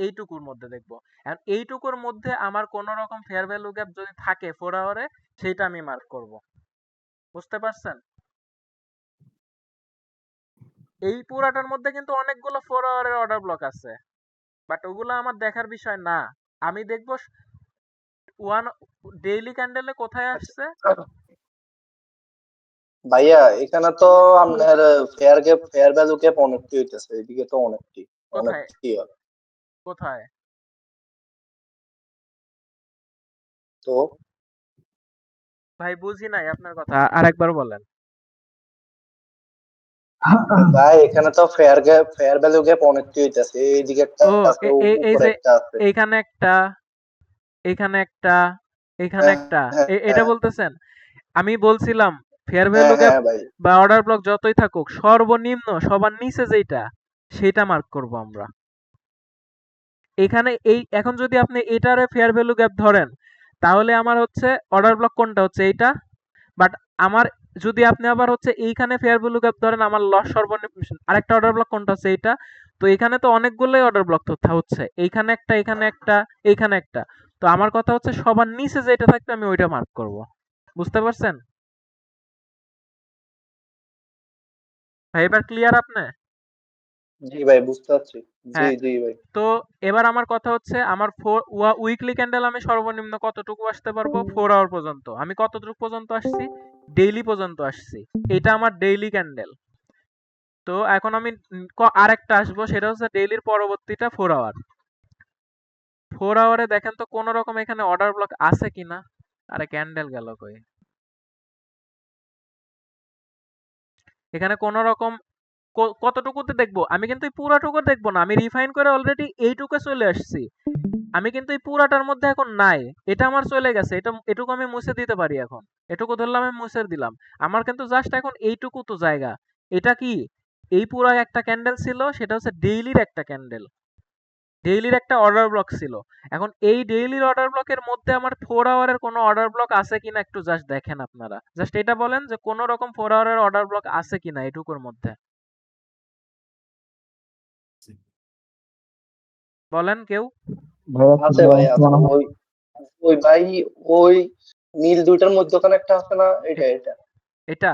এইটুকুর মধ্যে দেখবো। আর এইটুকুর মধ্যে আমার কোন রকম ফেয়ার ভ্যালু গ্যাপ যদি থাকে 4 আওয়ারে, সেটা আমি মার্ক করব। বুঝতে পারছেন? এই পুরাটার মধ্যে কিন্তু অনেকগুলো 4 আওয়ারের অর্ডার ব্লক আছে, বাট ওগুলো আমার দেখার বিষয় না। আমি দেখবো ওয়ান ডেইলি ক্যান্ডেলে কোথায় আসছে। ভাইয়া এখানে তো আপনার ফেয়ার ভ্যালু গ্যাপ অনেকটি হইতেছে, এদিকে তো অনেকটি কোথায় ক্লিয়ার। কোথায়? তো ভাই বুঝি নাই আপনার কথা, আরেকবার বলেন। ভাই এখানে তো ফেয়ার ভ্যালু গ্যাপ অনেকটি হইতেছে, এইদিকে একটা ও আছে, এই উপরে যে একটা আছে। এইখানে একটা, এখানে একটা, এখানে হ্যাঁ একটা, হ্যাঁ এটা হ্যাঁ বলতেছেন? আমি বলছিলাম ফেয়ার হ্যাঁ ভ্যালু গ্যাপ হ্যাঁ ভাই। বা অর্ডার ব্লক যতই থাকুক, সর্বনিম্ন সবার নিচে যেটা, সেটা মার্ক করব আমরা। এখানে এখন যদি আপনি এটারে ফেয়ার ভ্যালু গ্যাপ ধরেন, তাহলে আমার হচ্ছে অর্ডার ব্লক কোনটা হচ্ছে এইটা। বাট আমার যদি আপনি আবার হচ্ছে এইখানে ফেয়ার ভ্যালু গ্যাপ ধরেন, আমার লস সর্বনিম্ন আরেকটা অর্ডার ব্লক কোনটা হচ্ছে এইটা। তো এখানে তো অনেকগুলোই অর্ডার ব্লক হচ্ছে, এইখানে একটা, এখানে একটা, এইখানে একটা। তো আমার কথা হচ্ছে সবার নিচে যেটা থাকবে আমি ওইটা মার্ক করব। বুঝতে পারছেন ভাই? এবার ক্লিয়ার আপনি? জি ভাই বুঝতে পারছি। জি হ্যাঁ। জি ভাই। তো এবার আমার কথা হচ্ছে আমার উইকলি ক্যান্ডেল আমি সর্বনিম্ন কতটুকু আসতে পারবো? 4 আওয়ার পর্যন্ত। আমি কতটুকু পর্যন্ত আসছি? ডেইলি পর্যন্ত আসছি। এটা আমার ডেইলি ক্যান্ডেল। তো এখন আমি আরেকটা আসবো, সেটা হচ্ছে ডেইলির পরবর্তীটা 4 আওয়ার। 4 আওয়ারে দেখেন তো কোন রকম এখানে অর্ডার ব্লক আছে কিনা। আরে ক্যান্ডেল গেল কই? এখানে কোন রকম কতটুকুতে দেখবো? আমি কিন্তু এই পুরাটুকু দেখবো না, আমি রিফাইন করে অলরেডি এইটুকু চলে আসছি। আমি কিন্তু এই পুরাটার মধ্যে এখন নাই, এটা আমার চলে গেছে। এটুকু আমি মুছে দিতে পারি এখন। এটুকু ধরলাম, আমি মুছে দিলাম। আমার কিন্তু জাস্ট এখন এইটুকু তো জায়গা। এটা কি? এই পুরা একটা ক্যান্ডেল ছিল, সেটা হচ্ছে ডেইলির একটা ক্যান্ডেল, ডেইলির একটা অর্ডার ব্লক ছিল। এখন এই ডেইলির অর্ডার ব্লকের মধ্যে আমার 4 আওয়ারের কোনো অর্ডার ব্লক আছে কিনা একটু জাস্ট দেখেন আপনারা। জাস্ট এটা বলেন যে কোন রকম 4 আওয়ারের অর্ডার ব্লক আছে কিনা এটুকুর মধ্যে। বলেন কেউ। ভাইয়া ছিল আছে ভাই আছে। মনে হয়। ওই ওই ভাই, ওই নীল দুইটার মধ্যখানে একটা আছে না, এটা এ- এটা। এটা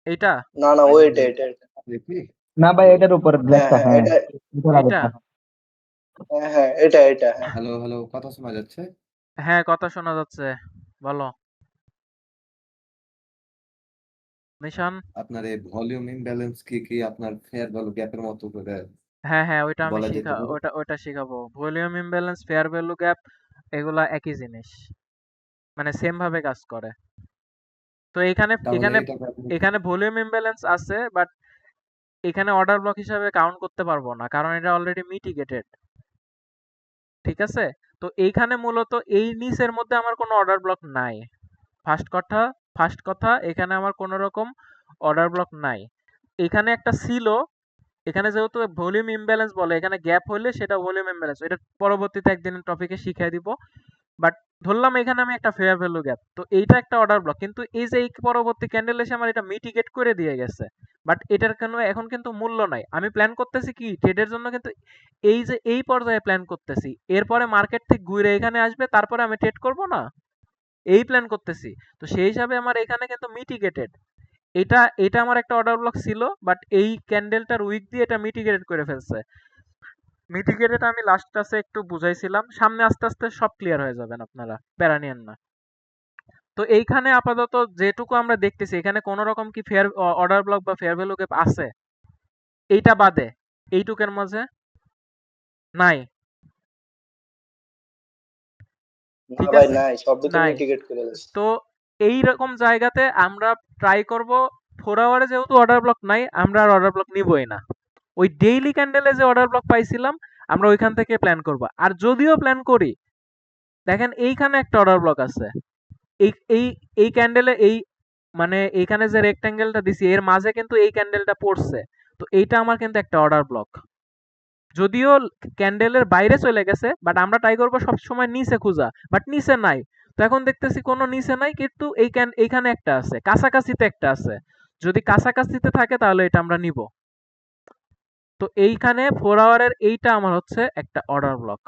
এটা না না, ওই এটা। না ভাই, এটার উপরে হ্যাঁ ব্ল্যাকটা, হ্যাঁ হ্যাঁ, এটা। এটার এটা আগেরটা। হ্যাঁ হ্যাঁ এটা হ্যাঁ। হ্যালো হ্যালো, কথা শোনা যাচ্ছে? হ্যাঁ, কথা শোনা যাচ্ছে, বলো নিশান। আপনার এই ভলিউম ইমব্যালেন্স কি আপনার ফেয়ার ভ্যালু গ্যাপের মতো করে হ্যাঁ হ্যাঁ, ওইটা আমি বলা যেতে পারে? ওইটা শিখাবো। Volume imbalance, fair value gap, এগুলা একই জিনিস, মানে সেম ভাবে কাজ করে। তো এখানে তাহলে এখানে এটাকে আপনি এখানে ভলিউম ইমব্যালেন্স আছে, বাট এখানে অর্ডার ব্লক হিসাবে কাউন্ট করতে পারবো না, কারণ এটা অলরেডি মিটিগেটেড। ঠিক আছে? তো এইখানে মূলত এই নিচের মধ্যে আমার কোনো অর্ডার ব্লক নাই। ফার্স্ট কথা ফার্স্ট কথা এখানে আমার কোনো রকম অর্ডার ব্লক নাই। এখানে একটা ছিল, এখানে যেহেতু ভলিউম ইমব্যালেন্স বলে, এখানে গ্যাপ হলে সেটা ভলিউম ইমব্যালেন্স, এটা পরবর্তীতে একদিনের টপিকে শিখিয়ে দিব। বাট ধরলাম এখানে আমি একটা ফেয়ার ভ্যালু গ্যাপ, তো এইটা একটা অর্ডার ব্লক, কিন্তু এই যে এই পরবর্তী ক্যান্ডেল এসে আমার এটা মিটিগেট করে দিয়ে গেছে। বাট এটার কোনো এখন কিন্তু মূল্য নাই। আমি প্ল্যান করতেছি কি ট্রেডের জন্য, কিন্তু এই যে এই পর্যায়ে প্ল্যান করতেছি, এরপরে মার্কেট থেকে ঘুরে এখানে আসবে, তারপরে আমি ট্রেড করব না। এই প্ল্যান করতেছি। তো সেই হিসাবে আমার এখানে কিন্তু মিটিগেটেড। এটা আমার একটা অর্ডার ব্লক ছিল, বাট এই ক্যান্ডেলটার উইক দিয়ে এটা মিটিগেটেড করে ফেলছে। মিটিগেটেড আমি লাস্ট ক্লাসে একটু বুঝাইছিলাম, সামনে আস্তে আস্তে সব ক্লিয়ার হয়ে যাবেন, আপনারা প্যারা নিয়েন না। তো এইখানে আপাতত যেটুকু আমরা দেখতেছি, এখানে কোনো রকম কি ফেয়ার অর্ডার ব্লক বা ফেয়ার ভ্যালু গ্যাপ আছে? এইটা বাদে এইটুকের মাঝে নাই। না ঠিক ভাই আছে, নাই, সব তো নাই। মিটিগেট করে দিচ্ছে। তো এই রকম জায়গাতে আমরা ট্রাই করব 4 আওয়ারে যেহেতু অর্ডার ব্লক নাই, আমরা আর অর্ডার ব্লক নিবই না। ওই ডেইলি ক্যান্ডেলে যে অর্ডার ব্লক পাইছিলাম, আমরা ওইখান থেকে প্ল্যান করব। আর যদিও প্ল্যান করি, দেখেন এইখানে একটা অর্ডার ব্লক আছে। এই এই এই ক্যান্ডেলে এই মানে এইখানে যে রেক্ট্যাঙ্গেলটা দিছি এর মাঝে কিন্তু এই ক্যান্ডেলটা পড়ছে। তো এইটা আমার কিন্তু একটা অর্ডার ব্লক। যদিও ক্যান্ডেলের বাইরে চলে গেছে, বাট আমরা ট্রাই করবো সবসময় নিচে খোঁজা, বাট নিচে নাই। তো এখন দেখতেছি কোনো নিচে নাই, কিন্তু এইখানে একটা আছে, কাছাকাছিতে একটা আছে। যদি কাছাকাছিতে থাকে তাহলে এটা আমরা নিব। তো এইখানে 4 আওয়ারের এইটা আমার হচ্ছে একটা অর্ডার ব্লক।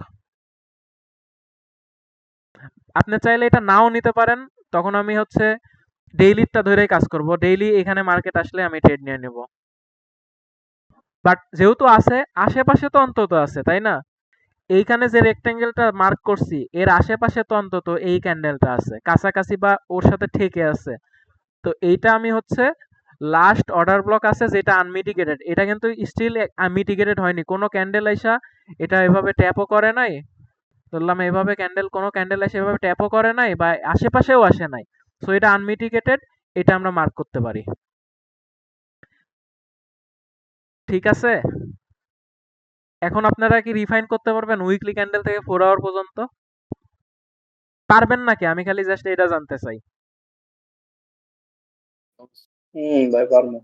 আপনি চাইলে এটা নাও নিতে পারেন, তখন আমি হচ্ছে ডেইলিটা ধরেই কাজ করব। ডেইলি এখানে মার্কেট আসলে আমি ট্রেড নিয়ে নেব। বাট যেহেতু আছে, আশেপাশে তো অন্তত আছে, তাই না? এইখানে যে রেক্ট্যাঙ্গেলটা মার্ক করছি এর আশেপাশে তো অন্তত এই ক্যান্ডেলটা আছে, কাছাকাছি বা ওর সাথে ঠেকে আছে। তো এইটা আমি হচ্ছে লাস্ট অর্ডার ব্লক আছে যেটা আনমিটিগেটেড। এটা কিন্তু স্টিল আনমিটিগেটেড হয়নি, কোনো ক্যান্ডেল আইসা এটা এভাবে ট্যাপও করে নাই। ধরলাম এভাবে কোনো ক্যান্ডেল এসে এভাবে ট্যাপও করে নাই বা আশেপাশেও আসে নাই। সো এটা আনমিটিগেটেড, এটা আমরা মার্ক করতে পারি। ঠিক আছে, এখন আপনারা কি রিফাইন করতে পারবেন উইকলি ক্যান্ডেল থেকে 4 আওয়ার পর্যন্ত? পারবেন নাকি? আমি খালি জাস্ট এটা জানতে চাই। ভাই পারবো।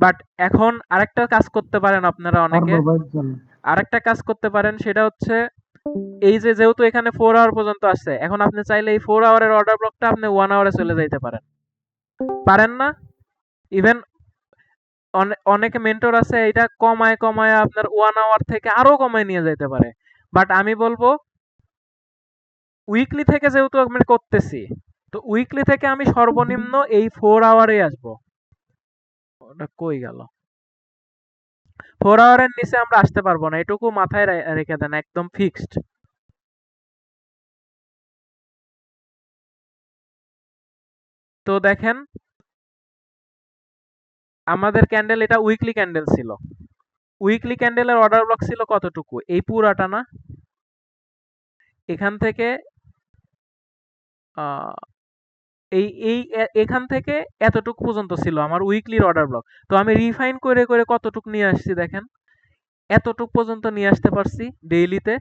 বাট এখন আরেকটা কাজ করতে পারেন আপনারা অনেকে। পারবো ভাই, চল। আরেকটা কাজ করতে পারেন, সেটা হচ্ছে এই যে যেহেতু এখানে 4 আওয়ার পর্যন্ত আসছে, এখন আপনি চাইলে এই 4 আওয়ারের অর্ডার ব্লকটা আপনি 1 আওয়ারে চলে যাইতে পারেন। পারেন না? ইভেন অনেকে মেন্টর আছে এটা কমায় কমায় আপনার 1 আওয়ার থেকে আরো কমায় নিয়ে যাইতে পারে। বাট আমি বলবো উইকলি থেকে যেহেতু আমি করতেছি, তো উইকলি থেকে আমি সর্বনিম্ন এই 4 আওয়ারে আসবো। ওটা কই গেল? 4 আওয়ারের নিচে আমরা আসতে পারবো না, এটুকু মাথায় রেখে দেন, একদম ফিক্সড। তো দেখেন আমাদের ক্যান্ডেল, এটা উইকলি ক্যান্ডেল ছিল। উইকলি ক্যান্ডেলের অর্ডার ব্লক ছিল কতটুকু? এই পুরাটা না? এখান থেকে আহ, এই এই এখান থেকে এতটুকু পর্যন্ত ছিল আমার উইকলির অর্ডার ব্লক। তো আমি রিফাইন করে করে কতটুকু নিয়ে আসছি দেখেন, এতটুক পর্যন্ত নিয়ে আসতে পারছি ডেইলিতে।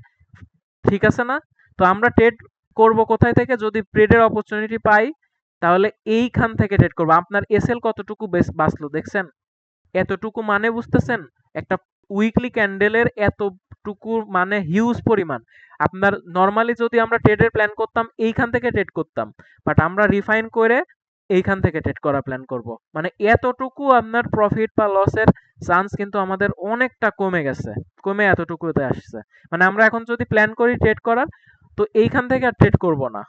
ঠিক আছে না? তো আমরা ট্রেড করব কোথায় থেকে? যদি ট্রেডের অপরচুনিটি পাই তাহলে এইখান থেকে ট্রেড করব। আপনার এসএল কতটুকু বাঁচলো দেখছেন? এতটুকু মানে বুঝতেছেন? একটা উইকলি ক্যান্ডেলের এতটুকু মানে হিউজ পরিমাণ। আপনার নর্মালি যদি আমরা ট্রেডের প্ল্যান করতাম এইখান থেকে ট্রেড করতাম, বাট আমরা রিফাইন করে এইখান থেকে ট্রেড করা প্ল্যান করব। মানে এতটুকু আপনার প্রফিট বা লসের চান্স কিন্তু আমাদের অনেকটা কমে গেছে, কমে এতটুকুতে আসছে। মানে আমরা এখন যদি প্ল্যান করি ট্রেড করার, তো এইখান থেকে আর ট্রেড করব না।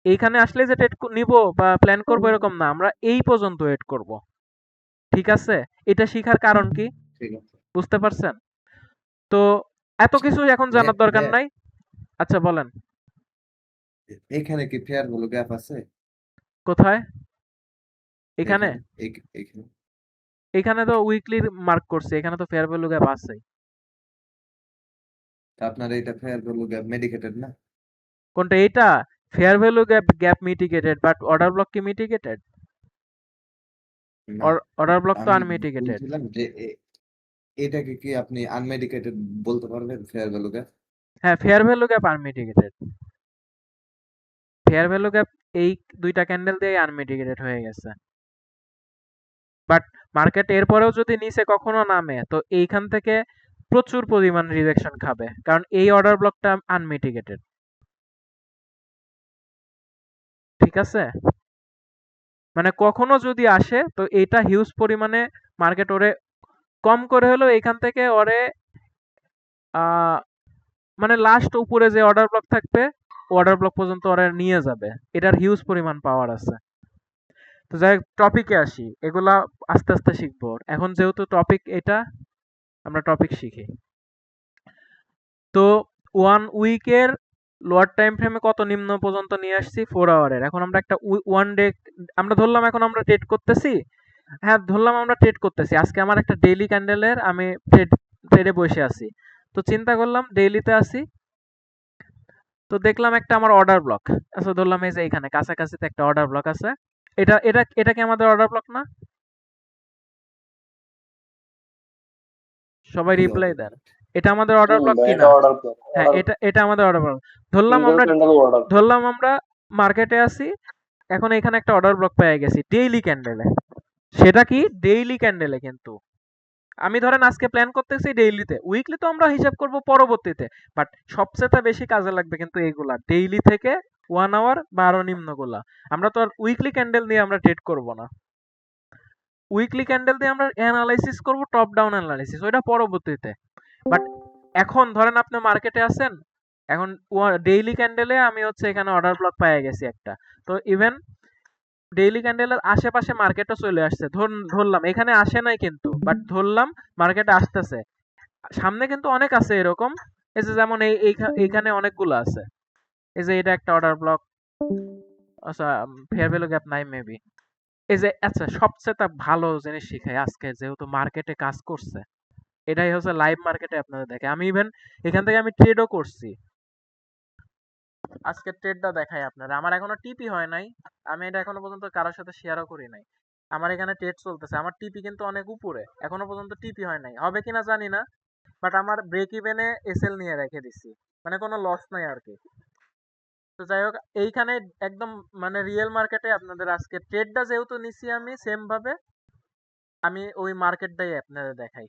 এইখানে আসলে যে ট্রেড নিব বা প্ল্যান করব এরকম না, আমরা এই পর্যন্ত ওয়েট করব। ঠিক আছে, এটা শিখার কারণ কি ঠিক আছে বুঝতে পারছেন? তো এত কিছু এখন জানার দরকার নাই। আচ্ছা বলেন, এখানে কি ফেয়ার ভ্যালু গ্যাপ আছে? কোথায়? এখানে? এখানে এখানে তো উইকলি মার্ক করছে, এখানে তো ফেয়ার ভ্যালু গ্যাপ আছে। তা আপনার এটা ফেয়ার ভ্যালু গ্যাপ মেডিকেটেড না? কোনটা? এইটা fair value gap mitigated, but order block কি মিটিগেটেড? না, অর্ডার ব্লক তো আমি আনমিটিগেটেড। বলছিলাম যে এটাকে কি আপনি আনমেডিকেটেড বলতে পারবেন ফেয়ার ভ্যালু গ্যাপ? হ্যাঁ, fair value gap আনমিটিগেটেড। Fair value gap এই দুইটা ক্যান্ডেল দিয়ে আনমিটিগেটেড হয়ে গেছে। বাট মার্কেট এরপরেও যদি নিচে কখনো নামে, তো এইখান থেকে প্রচুর পরিমাণ রিজেকশন খাবে, কারণ এই অর্ডার ব্লকটা আনমিটিগেটেড। ঠিক আছে, মানে কখনো যদি আসে তো এটা হিউজ পরিমাণে মার্কেট ওরে কম করে হলেও এখান থেকে ওরে মানে লাস্ট উপরে যে অর্ডার ব্লক থাকবে অর্ডার ব্লক পর্যন্ত ওরা নিয়ে যাবে। এটার হিউজ পরিমাণ পাওয়ার আছে। তো যাই হোক, টপিকে আসি, এগুলা আস্তে আস্তে শিখবো। এখন যেহেতু টপিক এটা, আমরা টপিক শিখি। তো 1 উইকের লোয়ার টাইম ফ্রেমে কত নিম্ন পর্যন্ত নিয়ে আসছি? 4 আওয়ারের। এখন আমরা একটা 1 ডে আমরা ধরলাম, এখন আমরা ট্রেড করতেছি। হ্যাঁ, ধরলাম আমরা ট্রেড করতেছি। আজকে আমার একটা ডেইলি ক্যান্ডেলের আমি ট্রেডে বসে আছি। তো চিন্তা করলাম ডেইলিতে আসি, তো দেখলাম একটা আমার অর্ডার ব্লক। আচ্ছা, ধরলাম এই যে এখানে কাছাকাছিতে একটা অর্ডার ব্লক আছে। এটা এটা এটা কি আমাদের অর্ডার ব্লক না? সবাই রিপ্লাই দেন। এটা আমাদের অর্ডার ব্লক কি এটা না? অর্ডার ব্লক, হ্যাঁ, এটা আমাদের অর্ডার ব্লক। ধরলাম সিঙ্গেল আমরা ক্যান্ডেল অর্ডার। মার্কেটে আছি, এখন এখানে একটা অর্ডার ব্লক পেয়ে গেছি ডেইলি ক্যান্ডেলে। সেটা কি? ডেইলি ক্যান্ডেলে। কিন্তু আমি ধরেন আজকে প্ল্যান করতেছি ডেইলিতে, উইকলি তো আমরা হিসাব করব পরবর্তীতে, বাট সবচেয়ে বেশি কাজে লাগবে কিন্তু এইগুলা ডেইলি থেকে 1 আওয়ার বা আরো নিম্নগুলা। আমরা তো আর উইকলি ক্যান্ডেল নিয়ে আমরা ট্রেড করব না। উইকলি ক্যান্ডেল দিয়ে আমরা অ্যানালাইসিস করব, টপ ডাউন অ্যানালাইসিস, ওইটা পরবর্তীতে। বাট এখন ধরেন আপনি মার্কেটে আছেন, এখন ডেইলি ক্যান্ডেলে আমি হচ্ছে এখানে অর্ডার ব্লক পেয়ে গেছি একটা। তো ইভেন ডেইলি ক্যান্ডেলের আশেপাশে মার্কেটও চলে আসছে। ধরলাম এখানে আসে নাই কিন্তু, বাট ধরলাম মার্কেটে আসতেছে। সামনে কিন্তু অনেক আছে এরকম। এই যে যেমন এইখানে অনেকগুলো আছে। এই যে এটা একটা অর্ডার ব্লক। আচ্ছা, ফেয়ার ভ্যালু গ্যাপ নাই মেবি। এই যে আচ্ছা, সবচেয়ে ভালো জিনিস শিখাই আজকে, যেহেতু মার্কেটে কাজ করছে, এটাই হচ্ছে লাইভ মার্কেটে আপনাদের দেখে। আমি ইভেন এখান থেকে আমি ট্রেডও করছি। আজকে ট্রেডটা দেখাই আপনারা। আমার এখনো টিপি হয় নাই, আমি এটা এখনো পর্যন্ত কারোর সাথে শেয়ারও করি নাই। আমার এখানে ট্রেড চলতেছে, আমার টিপি কিন্তু অনেক উপরে, এখনো পর্যন্ত টিপি হয় নাই, হবে কিনা জানি না। বাট আমার ব্রেক ইভেনে এসএল নিয়ে রেখে দিছি, মানে কোনো লস নাই আর কি। তো যাই হোক, এইখানে একদম মানে রিয়েল মার্কেটে আপনাদের আজকে ট্রেডটা যেহেতু নিছি আমি সেম ভাবে, আমি ওই মার্কেটটাই আপনাদের দেখাই।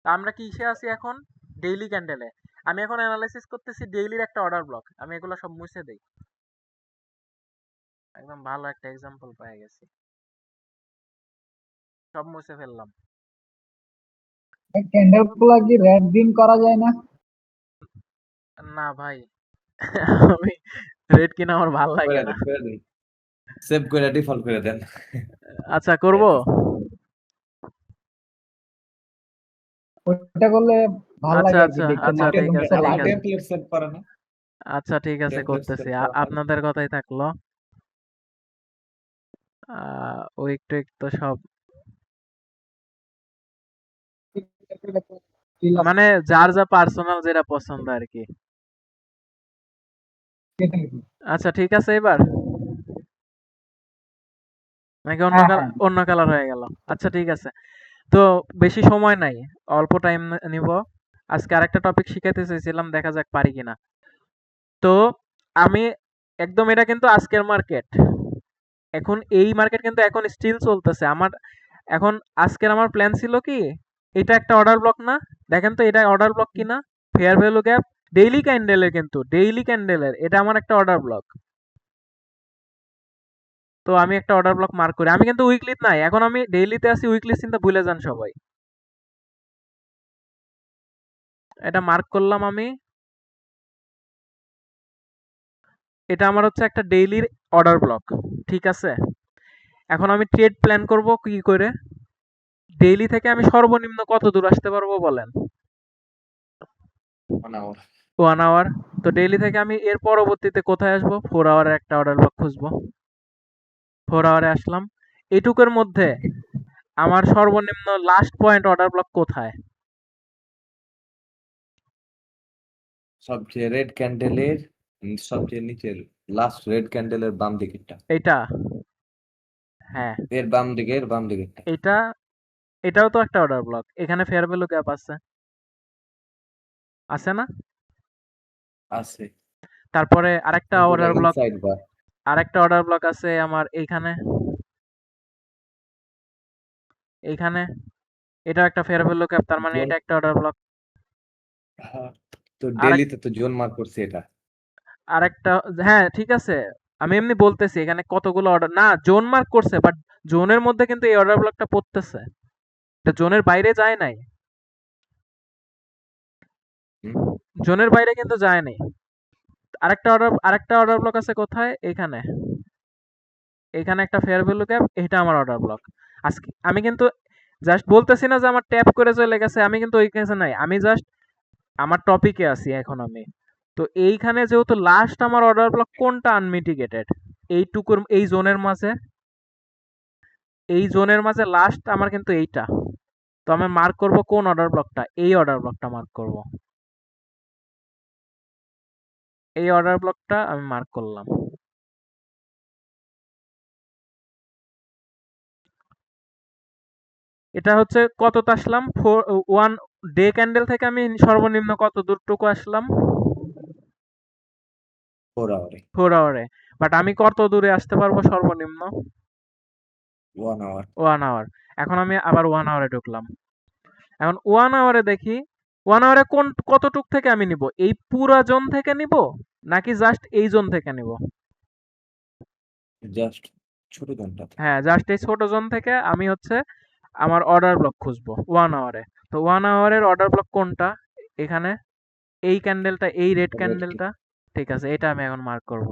তা আমরা কিসে আছি এখন? ডেইলি ক্যান্ডেলে। আমি এখন অ্যানালাইসিস করতেছি ডেইলির একটা অর্ডার ব্লক। আমি এগুলো সব মুছে দেই। একদম ভালো একটা এক্সাম্পল পেয়ে গেছি, সব মুছে ফেললাম। ক্যান্ডেল গুলা কি রেড দিন করা যায় না? না ভাই, আমি রেড কিনা আমার ভাল লাগে না। সেভ করে ডিফল্ট করে দেন। আচ্ছা, করব। ওটা করলে ভালো আচ্ছা লাগে আর কি আচ্ছা দেখতে, আচ্ছা, মার্কেট ঠিক আছে মুছে ঠিক লাভ আছে। হয়। টেমপ্লেট সেভ করে না? আচ্ছা ঠিক আছে, টেমপ্লেট করতেছি। সেভ করা হয়। আপনাদের কথাই থাকলো। উইক টুইক তো সব মানে যার যা পার্সোনাল যেটা পছন্দ আর কি। আচ্ছা ঠিক আছে, এবার নাকি অন্য হ্যাঁ, কালার, হ্যাঁ। অন্য কালার হয়ে গেল? আচ্ছা ঠিক আছে। তো বেশি সময় নাই, অল্প টাইম নিব। আজকে আরেকটা টপিক শিখাইতে চাইছিলাম, দেখা যাক পারি কিনা। তো আমি একদম, এটা কিন্তু আজকের মার্কেট, এখন এই মার্কেট কিন্তু এখন স্টিল চলতেছে আমার। এখন আজকের আমার প্ল্যান ছিল কি, এটা একটা অর্ডার ব্লক না? দেখেন তো এটা অর্ডার ব্লক কিনা। ফেয়ার ভ্যালু গ্যাপ ডেইলি ক্যান্ডেলের, কিন্তু ডেইলি ক্যান্ডেলের এটা আমার একটা অর্ডার ব্লক। তো আমি একটা অর্ডার ব্লক মার্ক করি। আমি কিন্তু উইকলিতে নাই, এখন আমি ডেইলিতে আছি। উইকলি চিন্তা ভুলে যান সবাই। এটা মার্ক করলাম আমি। এটা আমার হচ্ছে একটা ডেইলির অর্ডার ব্লক, ঠিক আছে। এখন আমি ট্রেড প্ল্যান করব কি করে? ডেইলি থেকে আমি সর্বনিম্ন কত দূর আসতে পারবো বলেন? 1 hour। 1 আওয়ার। তো ডেইলি থেকে আমি এর পরবর্তীতে কোথায় আসবো? 4 আওয়ারের একটা অর্ডার ব্লক খুঁজবো। 4 আওয়ারে আসলাম। এটুকুর মধ্যে আমার সর্বনিম্ন লাস্ট পয়েন্ট অর্ডার ব্লক কোথায়? সবচেয়ে রেড ক্যান্ডেলের সবচেয়ে নিচের লাস্ট রেড ক্যান্ডেলের বাম দিকেরটা। এইটা? হ্যাঁ, এর বাম দিকের বাম দিকেরটা। এটা। এটাও তো একটা অর্ডার ব্লক, এখানে ফেয়ার ভ্যালু গ্যাপ আছে, আছে না? আছে। তারপরে আরেকটা কিন্তু অর্ডার ব্লক, ইনসাইড বার। আরেকটা অর্ডার ব্লক আছে আমার এইখানে, এইখানে। এটা একটা ফেয়ার ভ্যালু গ্যাপ, তার মানে জোন। এটা একটা অর্ডার ব্লক। তো আরেক ডেইলিতে তো জোন মার্ক করছে এটা। আরেকটা, হ্যাঁ ঠিক আছে। আমি এমনি বলতেছি এখানে কতগুলো অর্ডার না জোন মার্ক করছে, বাট জোনের মধ্যে কিন্তু এই অর্ডার ব্লকটা পড়তেছে, এটা জোনের বাইরে যায় নাই। হুম? জোনের বাইরে কিন্তু যায় নাই। আরেকটা অর্ডার ব্লক আছে কোথায়? এখানে একটা ফেয়ার ভ্যালু গ্যাপ, এটা আমার অর্ডার ব্লক। আজকে আমি কিন্তু জাস্ট বলতেছি না যে আমার ট্যাপ করে চলে গেছে, আমি কিন্তু ওই কেসে নাই, আমি জাস্ট আমার টপিকে আছি এখন আমি। তো এইখানে যেহেতু লাস্ট আমার অর্ডার ব্লক কোনটা আনমিটিগেটেড, এইটুকুর এই জোনের মাঝে লাস্ট আমার কিন্তু এইটা। তো আমি মার্ক করব কোন অর্ডার ব্লকটা, এই অর্ডার ব্লকটা মার্ক করব, এই অর্ডার ব্লকটা আমি মার্ক করলাম। এটা হচ্ছে কততে আসলাম, 1 ডে ক্যান্ডেল থেকে আমি সর্বনিম্ন কত দূরটুকু আসলাম, 4 আওয়ারে 4 আওয়ারে। বাট আমি কত দূরে আসতে পারবো সর্বনিম্ন? 1 আওয়ার 1 আওয়ার। এখন আমি আবার 1 আওয়ারে ঢুকলাম। এখন 1 আওয়ারে দেখি 1 আওয়ারে কতটুক থেকে আমি নিব, এই পুরা জোন থেকে নিব নাকি জাস্ট এই জোন থেকে নিব? জাস্ট ছোট ঘন্টা হ্যাঁ, জাস্ট এই ছোট জোন থেকে আমি হচ্ছে আমার অর্ডার ব্লক খুঁজবো 1 আওয়ারে। তো 1 আওয়ারের অর্ডার ব্লক কোনটা? এখানে এই ক্যান্ডেলটা, এই রেড ক্যান্ডেলটা। ঠিক আছে, এটা আমি এখন মার্ক করব।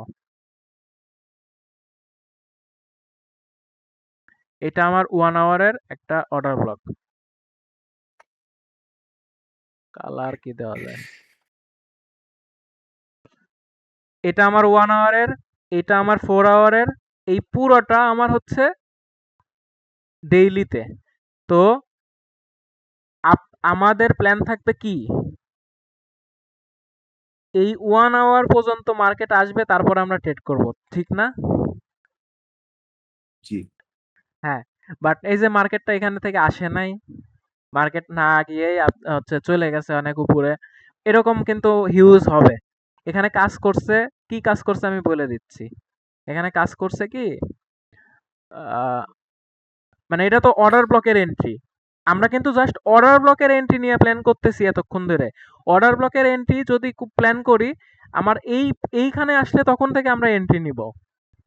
এটা আমার 1 আওয়ারের একটা অর্ডার ব্লক। কালার কি দেওয়া যায়? এটা আমার 1 আওয়ারের, এটা আমার 4 আওয়ারের, এই পুরোটা আমার হচ্ছে ডেইলিতে। তো আমাদের প্ল্যান থাকবে কি, এই 1 আওয়ার পর্যন্ত মার্কেট আসবে, তারপর আমরা ট্রেড করব, ঠিক না? জি হ্যাঁ, বাট এই যে মার্কেটটা এখানে থেকে আসে নাই, মার্কেট না গিয়েই হচ্ছে চলে গেছে অনেক উপরে, এরকম কিন্তু হিউজ হবে। এখানে কাজ করছে, কি কাজ করছে আমি বলে দিচ্ছি। এখানে কাজ করছে কি, আহ, মানে এটা তো অর্ডার ব্লকের এন্ট্রি, আমরা কিন্তু জাস্ট অর্ডার ব্লকের এন্ট্রি নিয়ে প্ল্যান করতেছি এতক্ষণ ধরে। অর্ডার ব্লকের এন্ট্রি যদি প্ল্যান করি, আমার এইখানে আসলে তখন থেকে আমরা এন্ট্রি নিব,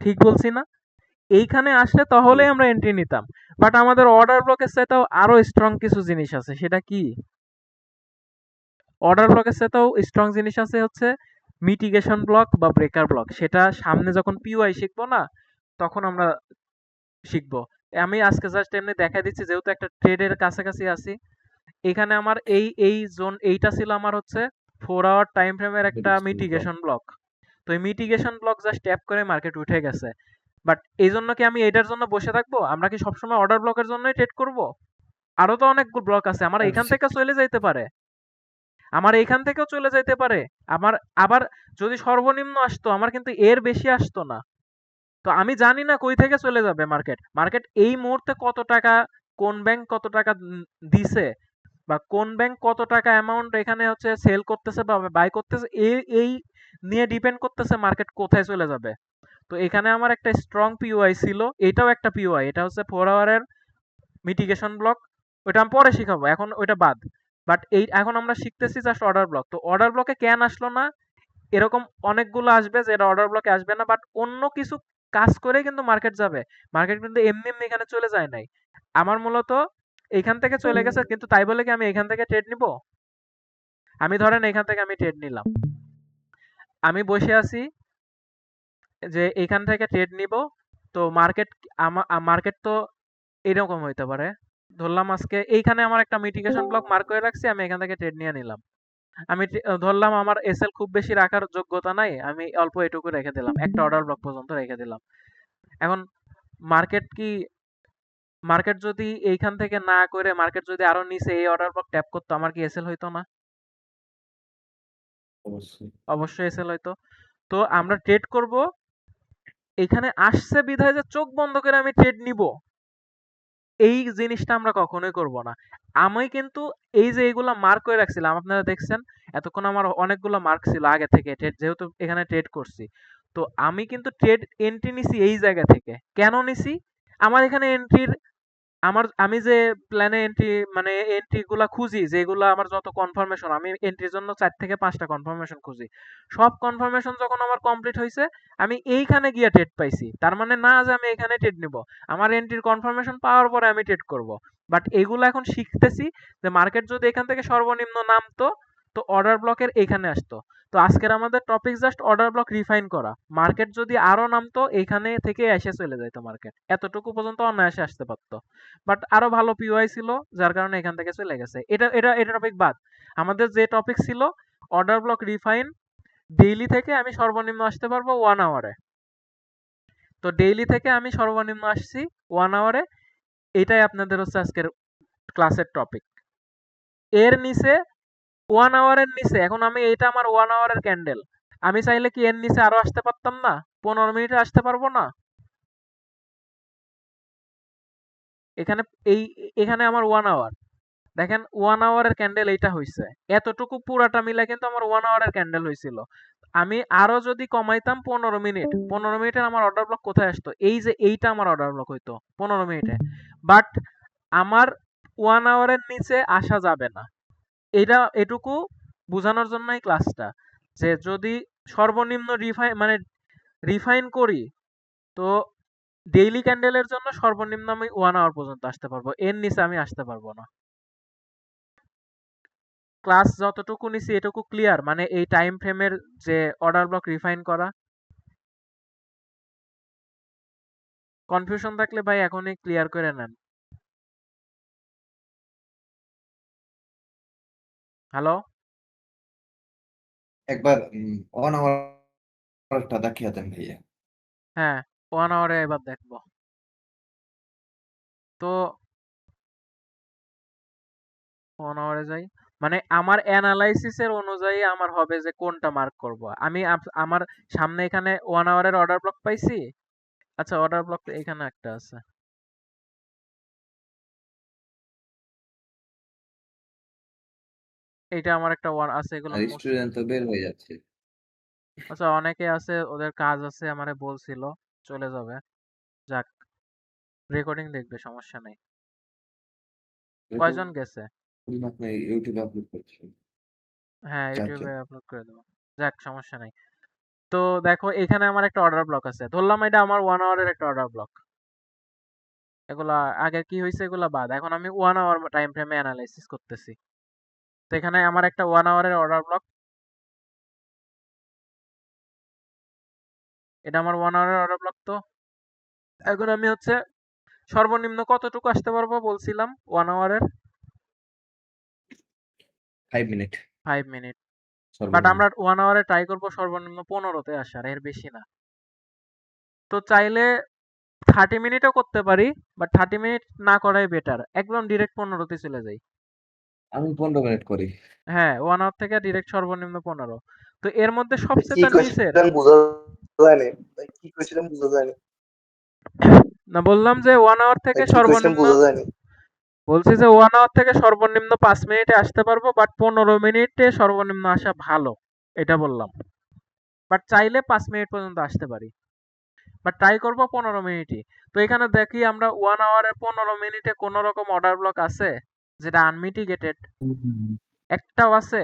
ঠিক বলছি না? এইখানে আসলে তাহলে আমরা এন্ট্রি নিতাম। বাট আমাদের অর্ডার ব্লকের চাইতেও আরো স্ট্রং কিছু জিনিস আছে, সেটা কি? অর্ডার ব্লকের চাইতেও স্ট্রং জিনিস আছে হচ্ছে মিটিগেশন ব্লক বা ব্রেকার ব্লক। সেটা সামনে যখন পিওআই শিখবো না, তখন আমরা শিখবো। আমি আজকে জাস্ট এমনি দেখা দিচ্ছি, যেহেতু একটা ট্রেডের কাছাকাছি আছি। এখানে আমার এই জোন, এইটা ছিল আমার হচ্ছে 4 আওয়ার টাইম ফ্রেমের একটা মিটিগেশন ব্লক। তো এই মিটিগেশন ব্লক জাস্ট ট্যাপ করে মার্কেট উঠে গেছে। বাট এই জন্য কি আমি এটার জন্য বসে থাকবো? আমরা কি সবসময় অর্ডার ব্লকের জন্যই ট্রেড করব? আরো তো অনেক ব্লক আছে, আমার এখান থেকে চলে যাইতে পারে, আমার এখান থেকেও চলে যাইতে পারে। আমার আবার যদি সর্বনিম্ন আসতো, আমার কিন্তু এর বেশি আসতো না। তো আমি জানি না কই থেকে চলে যাবে মার্কেট। মার্কেট এই মুহূর্তে কত টাকা, কোন ব্যাংক কত টাকা দিছে, বা কোন ব্যাংক কত টাকা অ্যামাউন্ট এখানে হচ্ছে সেল করতেছে বা বাই করতেছে, এই নিয়ে ডিপেন্ড করতেছে মার্কেট কোথায় চলে যাবে। তো এখানে আমার একটা স্ট্রং পিওআই ছিল, এটাও একটা পিওআই, এটা হচ্ছে 4 আওয়ারের মিটিগেশন ব্লক। ওটা আমি পরে শিখাবো, এখন ওইটা বাদ। বাট এখন আমরা শিখতেছি জাস্ট অর্ডার ব্লক। তো অর্ডার ব্লকে কেন আসলো না, এরকম অনেকগুলো আসবে যেটা অর্ডার ব্লকে আসবে না, বাট অন্য কিছু কাজ করে কিন্তু মার্কেট যাবে। মার্কেট কিন্তু এমনি এমনি এখানে চলে যায় নাই। আমার মূলত এখান থেকে চলে গেছে, কিন্তু তাই বলে কি আমি এখান থেকে ট্রেড নিব? আমি ধরেন এখান থেকে আমি ট্রেড নিলাম, আমি বসে আছি যে এখান থেকে ট্রেড নিব। তো মার্কেট তো এরকম হইতে পারে, ধরলাম আজকে এইখানে আমার একটা মিটিগেশন ব্লক মার্ক করে রাখছি, আমি এখান থেকে ট্রেড নিয়ে নিলাম। আমি ধরলাম আমার এসএল খুব বেশি রাখার যোগ্যতা নাই, আমি অল্প এটুকু রেখে দিলাম, একটা অর্ডার ব্লক পর্যন্ত রেখে দিলাম। এখন মার্কেট যদি এইখান থেকে না করে মার্কেট যদি আরো নিচে এই অর্ডার ব্লক ট্যাপ করতো, আমার কি এসএল হইতো না? অবশ্যই অবশ্যই এসএল হইতো। তো আমরা ট্রেড করব, এখানে আসছে বিধায় যে চোখ বন্ধ করে আমি ট্রেড নিব, এই জিনিসটা আমরা কখনোই করব না। আমি কিন্তু এই যে এইগুলা মার্ক করে রাখছিলাম, আপনারা দেখছেন এতক্ষণ আমার অনেকগুলো মার্ক ছিল আগে থেকে, যেহেতু এখানে ট্রেড করছি। তো আমি কিন্তু ট্রেড এন্ট্রি নিছি এই জায়গা থেকে। কেন নিছি? আমার এখানে এন্ট্রির, আমি যে প্ল্যানে এন্ট্রি, মানে এন্ট্রি গুলা খুঁজি, যেগুলো আমার যত কনফার্মেশন, আমি এন্ট্রির জন্য 4 থেকে 5টা কনফার্মেশন খুঁজি। সব কনফার্মেশন যখন আমার কমপ্লিট হয়েছে, আমি এইখানে গিয়ে ট্রেড পাইছি। তার মানে না যে আমি এখানে ট্রেড নিব, আমার এন্ট্রির কনফার্মেশন পাওয়ার পরে আমি ট্রেড করব। বাট এগুলো এখন শিখতেছি যে মার্কেট যদি এখান থেকে সর্বনিম্ন নামতো, তো অর্ডার ব্লকের এখানে আসতো। তো তো আজকের আমাদের topic just order block refine করা। মার্কেট যদি আরো নামতো এইখানে থেকে এসে চলে যাইতো মার্কেট, এতটুকু পর্যন্ত অনায়াসে আসতে পারতো, বাট আরো ভালো পিওয়াই ছিল যার কারণে এখান থেকে চলে গেছে। এটা টপিক বাদ, আমাদের যে টপিক ছিল অর্ডার ব্লক রিফাইন, ডেইলি থেকে আমি সর্বনিম্ন আসতে পারবো 1 আওয়ারে। তো ডেইলি থেকে আমি সর্বনিম্ন আসছি 1 আওয়ারে, এটাই আপনাদের হচ্ছে আজকের ক্লাসের টপিক। এর নিচে 1 আওয়ারের নিচে, এখন আমি এটা আমার 1 আওয়ারের ক্যান্ডেল, আমি চাইলে কি এর নিচে আরো আসতে পারতাম না? 15 মিনিটে আসতে পারবো না? এখানে এই এখানে আমার 1 আওয়ার, দেখেন 1 আওয়ারের ক্যান্ডেল এইটা হইছে, এতটুকু পুরাটা মিলে কিন্তু আমার 1 আওয়ারের ক্যান্ডেল হয়েছিল। আমি আরো যদি কমাইতাম 15 মিনিট, 15 মিনিটের আমার অর্ডার ব্লক কোথায় আসতো? এই যে এইটা আমার অর্ডার ব্লক হইতো 15 মিনিটে, বাট আমার 1 আওয়ারের নিচে আসা যাবে না। এটুকু বোঝানোর জন্যই ক্লাসটা, যে যদি সর্বনিম্ন রিফাইন করি, তো ডেইলি ক্যান্ডেলের জন্য সর্বনিম্ন আমি 1 আওয়ার পর্যন্ত আসতে পারবো, এর নিচে আমি আসতে পারবো না। ক্লাস যতটুকু নিছি এটুকু ক্লিয়ার, মানে এই টাইম ফ্রেমের যে অর্ডার ব্লক রিফাইন করা। কনফিউশন থাকলে ভাই এখনই ক্লিয়ার করে নেন। হ্যালো, একবার 1 আওয়ারটা দেখিয়ে দেন ভাইয়া। হ্যাঁ 1 আওয়ারে এবার দেখবো। তো 1 আওয়ারে যাই, মানে আমার অ্যানালাইসিসের অনুযায়ী আমার হবে যে কোনটা মার্ক করব। আমি আমার সামনে এখানে 1 আওয়ারের অর্ডার ব্লক পাইছি। আচ্ছা, অর্ডার ব্লক এখানে একটা আছে, এইটা আমার একটা ওয়ান আছে, এগুলো আর স্টুডেন্ট তো বের হয়ে যাচ্ছে। আচ্ছা অনেকে আছে ওদের কাজ আছে, আমারে বলছিল চলে যাবে, যাক রেকর্ডিং দেখবে সমস্যা নেই। কয়জন গেছে? আপনি ইউটিউবে আপলোড করছেন। হ্যাঁ 4 ইউটিউবে জন। আপলোড করে দেবো, যাক সমস্যা নেই। তো দেখো এখানে আমার একটা অর্ডার ব্লক আছে, ধরলাম এটা আমার 1 আওয়ারের একটা অর্ডার ব্লক। এগুলা আগে কি হয়েছে এগুলা বাদ, এখন আমি 1 আওয়ার টাইম ফ্রেমে অ্যানালাইসিস করতেছি। তো এখানে আমার একটা 1 আওয়ারের অর্ডার ব্লক, এটা আমার 1 আওয়ারের অর্ডার ব্লক। তো এখন আমি হচ্ছে সর্বনিম্ন কতটুকু আসতে পারবো বলছিলাম 1 আওয়ারের? 5 মিনিট 5 মিনিট, বাট সর্বনিম্ন। আমরা 1 আওয়ারে ট্রাই করবো সর্বনিম্ন 15তে আসার, এর বেশি না। তো চাইলে 30 মিনিটও করতে পারি, বাট 30 মিনিট না করাই বেটার, একদম ডিরেক্ট 15তে চলে যাই। আমি 15 মিনিট করি। হ্যাঁ 1 আওয়ার থেকে ডিরেক্ট সর্বনিম্ন 15। তো এর মধ্যে কি সবচেয়ে নিচের, কইছিলেন বোঝা যায়নি ভাই, কি কইছিলেন বোঝা যায়নি না বললাম যে 1 আওয়ার ভাই, থেকে কি কইছিলেন সর্বনিম্ন, বোঝা যায়নি। বলছি যে 1 আওয়ার থেকে সর্বনিম্ন 5 মিনিটে আসতে পারবো, বাট 15 মিনিটে সর্বনিম্ন আসা ভালো, এটা বললাম। বাট চাইলে 5 মিনিট পর্যন্ত আসতে পারি, বাট ট্রাই করবো 15 মিনিটই। তো এখানে দেখি আমরা 1 আওয়ারে 15 মিনিটে কোনো রকম অর্ডার ব্লক আছে যেটা আনমিটিগেটেড? একটাও আছে?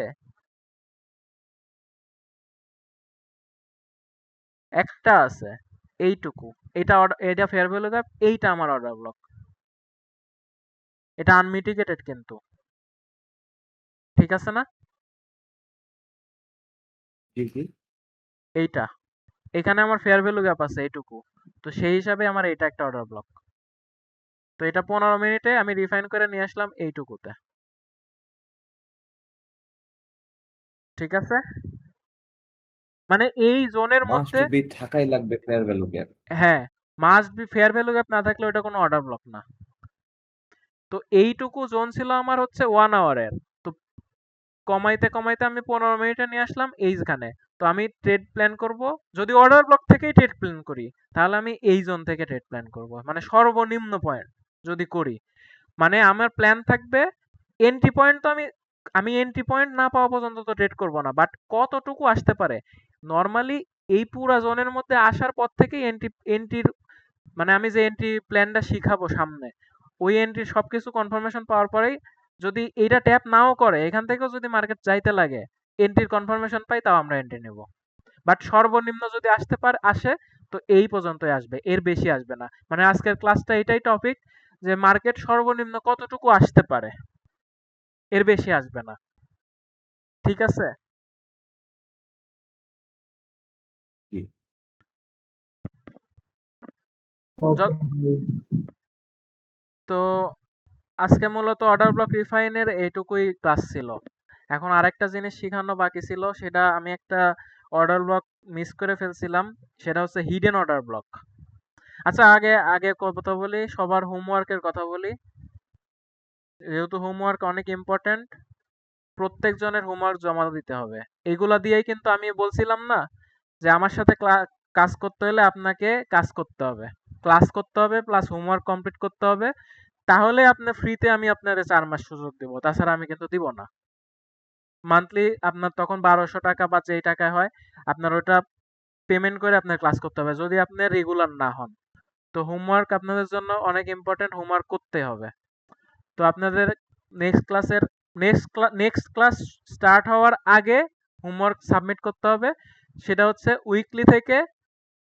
একটা আছে, এইটুকু। এটা ফেয়ার ভ্যালু গ্যাপ, এইটা আমার অর্ডার ব্লক, এটা আনমিটিগেটেড কিন্তু, ঠিক আছে না? জি জি। এইটা, এখানে আমার ফেয়ার ভ্যালু গ্যাপ আছে এইটুকু, তো সেই হিসাবে আমার এটা একটা অর্ডার ব্লক। তো এটা 15 মিনিটে আমি রিফাইন করে নিয়ে আসলাম এইটুকুতে, ঠিক আছে? মানে এই জোনের মাস্ট মধ্যে, বি থাকাই লাগবে ফেয়ার ভ্যালু গ্যাপ। হ্যাঁ must be fair value gap না থাকলে ওটা কোনো অর্ডার ব্লক না। তো এইটুকু জোন ছিল আমার হচ্ছে 1 আওয়ারের। তো কমাইতে কমাইতে আমি 15 মিনিটে নিয়ে আসলাম এইখানে। তো আমি ট্রেড প্ল্যান করব, যদি অর্ডার ব্লক থেকেই ট্রেড প্ল্যান করি তাহলে আমি এই জোন থেকে ট্রেড প্ল্যান করব, মানে সর্বনিম্ন পয়েন্ট যদি করি, মানে আমার প্ল্যান থাকবে এন্ট্রি পয়েন্ট। তো আমি এন্ট্রি পয়েন্ট না পাওয়া পর্যন্ত তো ট্রেড করব না, বাট কতটুকু আসতে পারে নর্মালি এই পুরা জোনের মধ্যে আসার পর থেকেই এন্ট্রির, মানে আমি যে এন্ট্রি প্ল্যানটা শিখাবো সামনে, ওই এন্ট্রির সবকিছু কনফার্মেশন পাওয়ার পরেই যদি এইটা ট্যাপ নাও করে, এখান থেকেও যদি মার্কেট যাইতে লাগে, এন্ট্রির কনফার্মেশন পাই, তাও আমরা এন্ট্রি নেব। বাট সর্বনিম্ন যদি আসে, তো এই পর্যন্তই আসবে, এর বেশি আসবে না। মানে আজকের ক্লাসটা এটাই টপিক, যে মার্কেট সর্বনিম্ন কতটুকু আসতে পারে, এর বেশি আসবে না, ঠিক আছে? ওকে তো আজকে মূলত অর্ডার ব্লক রিফাইনের এইটুকুই ক্লাস ছিল। এখন আরেকটা জিনিস শেখানো বাকি ছিল, সেটা আমি একটা অর্ডার ব্লক মিস করে ফেলছিলাম, সেটা হচ্ছে হিডেন অর্ডার ব্লক। আচ্ছা, আগে আগে কথা বলি, সবার হোমওয়ার্কের কথা বলি। যেহেতু হোমওয়ার্ক অনেক ইম্পর্ট্যান্ট, প্রত্যেকজনের হোমওয়ার্ক জমা দিতে হবে। এগুলা দিয়েই কিন্তু আমি বলছিলাম না যে আমার সাথে কাজ করতে হলে আপনাকে কাজ করতে হবে, ক্লাস করতে হবে প্লাস হোমওয়ার্ক কমপ্লিট করতে হবে। তাহলে আপনার ফ্রিতে আমি আপনার 4 মাস সুযোগ দেবো, তাছাড়া আমি কিন্তু দিব না। মান্থলি আপনার তখন 1200 টাকা বা যেই টাকায় হয় আপনার ওটা পেমেন্ট করে আপনার ক্লাস করতে হবে, যদি আপনি রেগুলার না হন। তো হোমওয়ার্ক আপনাদের জন্য অনেক ইম্পর্টেন্ট, হোমওয়ার্ক করতে হবে। তো আপনাদের নেক্সট ক্লাস স্টার্ট হওয়ার আগে হোমওয়ার্ক সাবমিট করতে হবে। সেটা হচ্ছে উইকলি থেকে,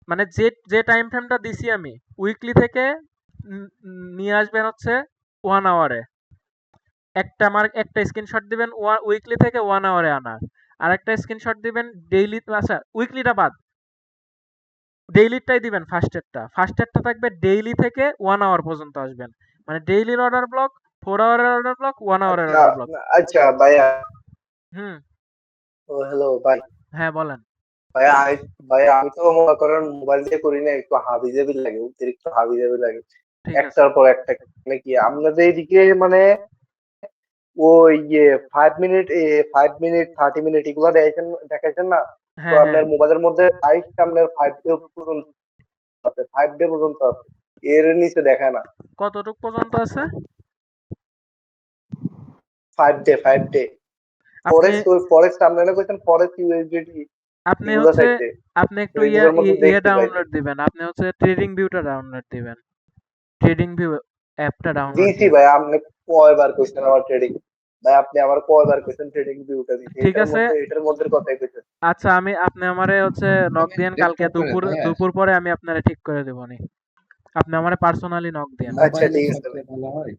মানে যে যে টাইম ফ্রেমটা দিছি আমি, উইকলি থেকে নিয়ে আসবেন হচ্ছে 1 আওয়ারে। একটা স্ক্রিনশট দিবেন উইকলি থেকে 1 আওয়ারে আনার, আর একটা স্ক্রিনশট দিবেন ডেইলি। আচ্ছা, উইকলিটা বাদ, ডেইলিটাই দিবেন। ফার্স্টেরটা থাকবে ডেইলি থেকে 1 আওয়ার পর্যন্ত আসবেন, মানে ডেইলির অর্ডার ব্লক, 4 আওয়ারের অর্ডার ব্লক, 1 আওয়ারের আচ্ছা অর্ডার ব্লক। আচ্ছা ভাইয়া, হুম। হ্যালো ভাই। হ্যাঁ, বলেন। ভাইয়া আমি তো মনে করেন মোবাইল দিয়ে করি না, একটু হাবিজাবি লাগে, অতিরিক্ত হাবিজাবি লাগে ঠিক আছে। একটার পর একটা। মানে কি আপনাদের এইদিকে মানে ওই 5 মিনিট 5 মিনিট 30 মিনিট এগুলো দেখাইছেন না? তো হ্যাঁ, হ্যাঁ। আপনার মোবাইলের মধ্যে সাইজটা আপনার 5 ডে পর্যন্ত আছে, 5 ডে পর্যন্ত আছে, এর নিচে দেখায় না। কতটুক পর্যন্ত আছে? 5 ডে আপনি ফরেস্ট আপনারা কইছেন ফরেস্ট ইউএসডিটি আপনি এগুলো হচ্ছে চাইতে আপনি একটু ফেসবুকের মধ্যে ইয়ে দেখতে পাইছি। ডাউনলোড দিবেন, আপনি হচ্ছে ট্রেডিং ভিউটা ডাউনলোড দিবেন, ট্রেডিং ভিউ অ্যাপটা ডাউনলোড দিছি দিবেন। ভাই, আপনি কয়বার কইছেন আমার ট্রেডিং, ভাই আপনি আমার কয়বার কইছেন ট্রেডিং ভিউটা দিতে, ঠিক আছে। এটার মধ্যে কথাই কইছেন। আচ্ছা, আপনি আমারে হচ্ছে নক দিয়েন কালকে ডেস্কটপ করে দুপুর ভাইয়া, দুপুর পরে, আমি আপনারে ঠিক করে দেবনি। আপনি আমারে পার্সোনালি নক দিয়েন। আচ্ছা মোবাইলে ঠিক আছে ভাই। সবচেয়ে ভালো হয়,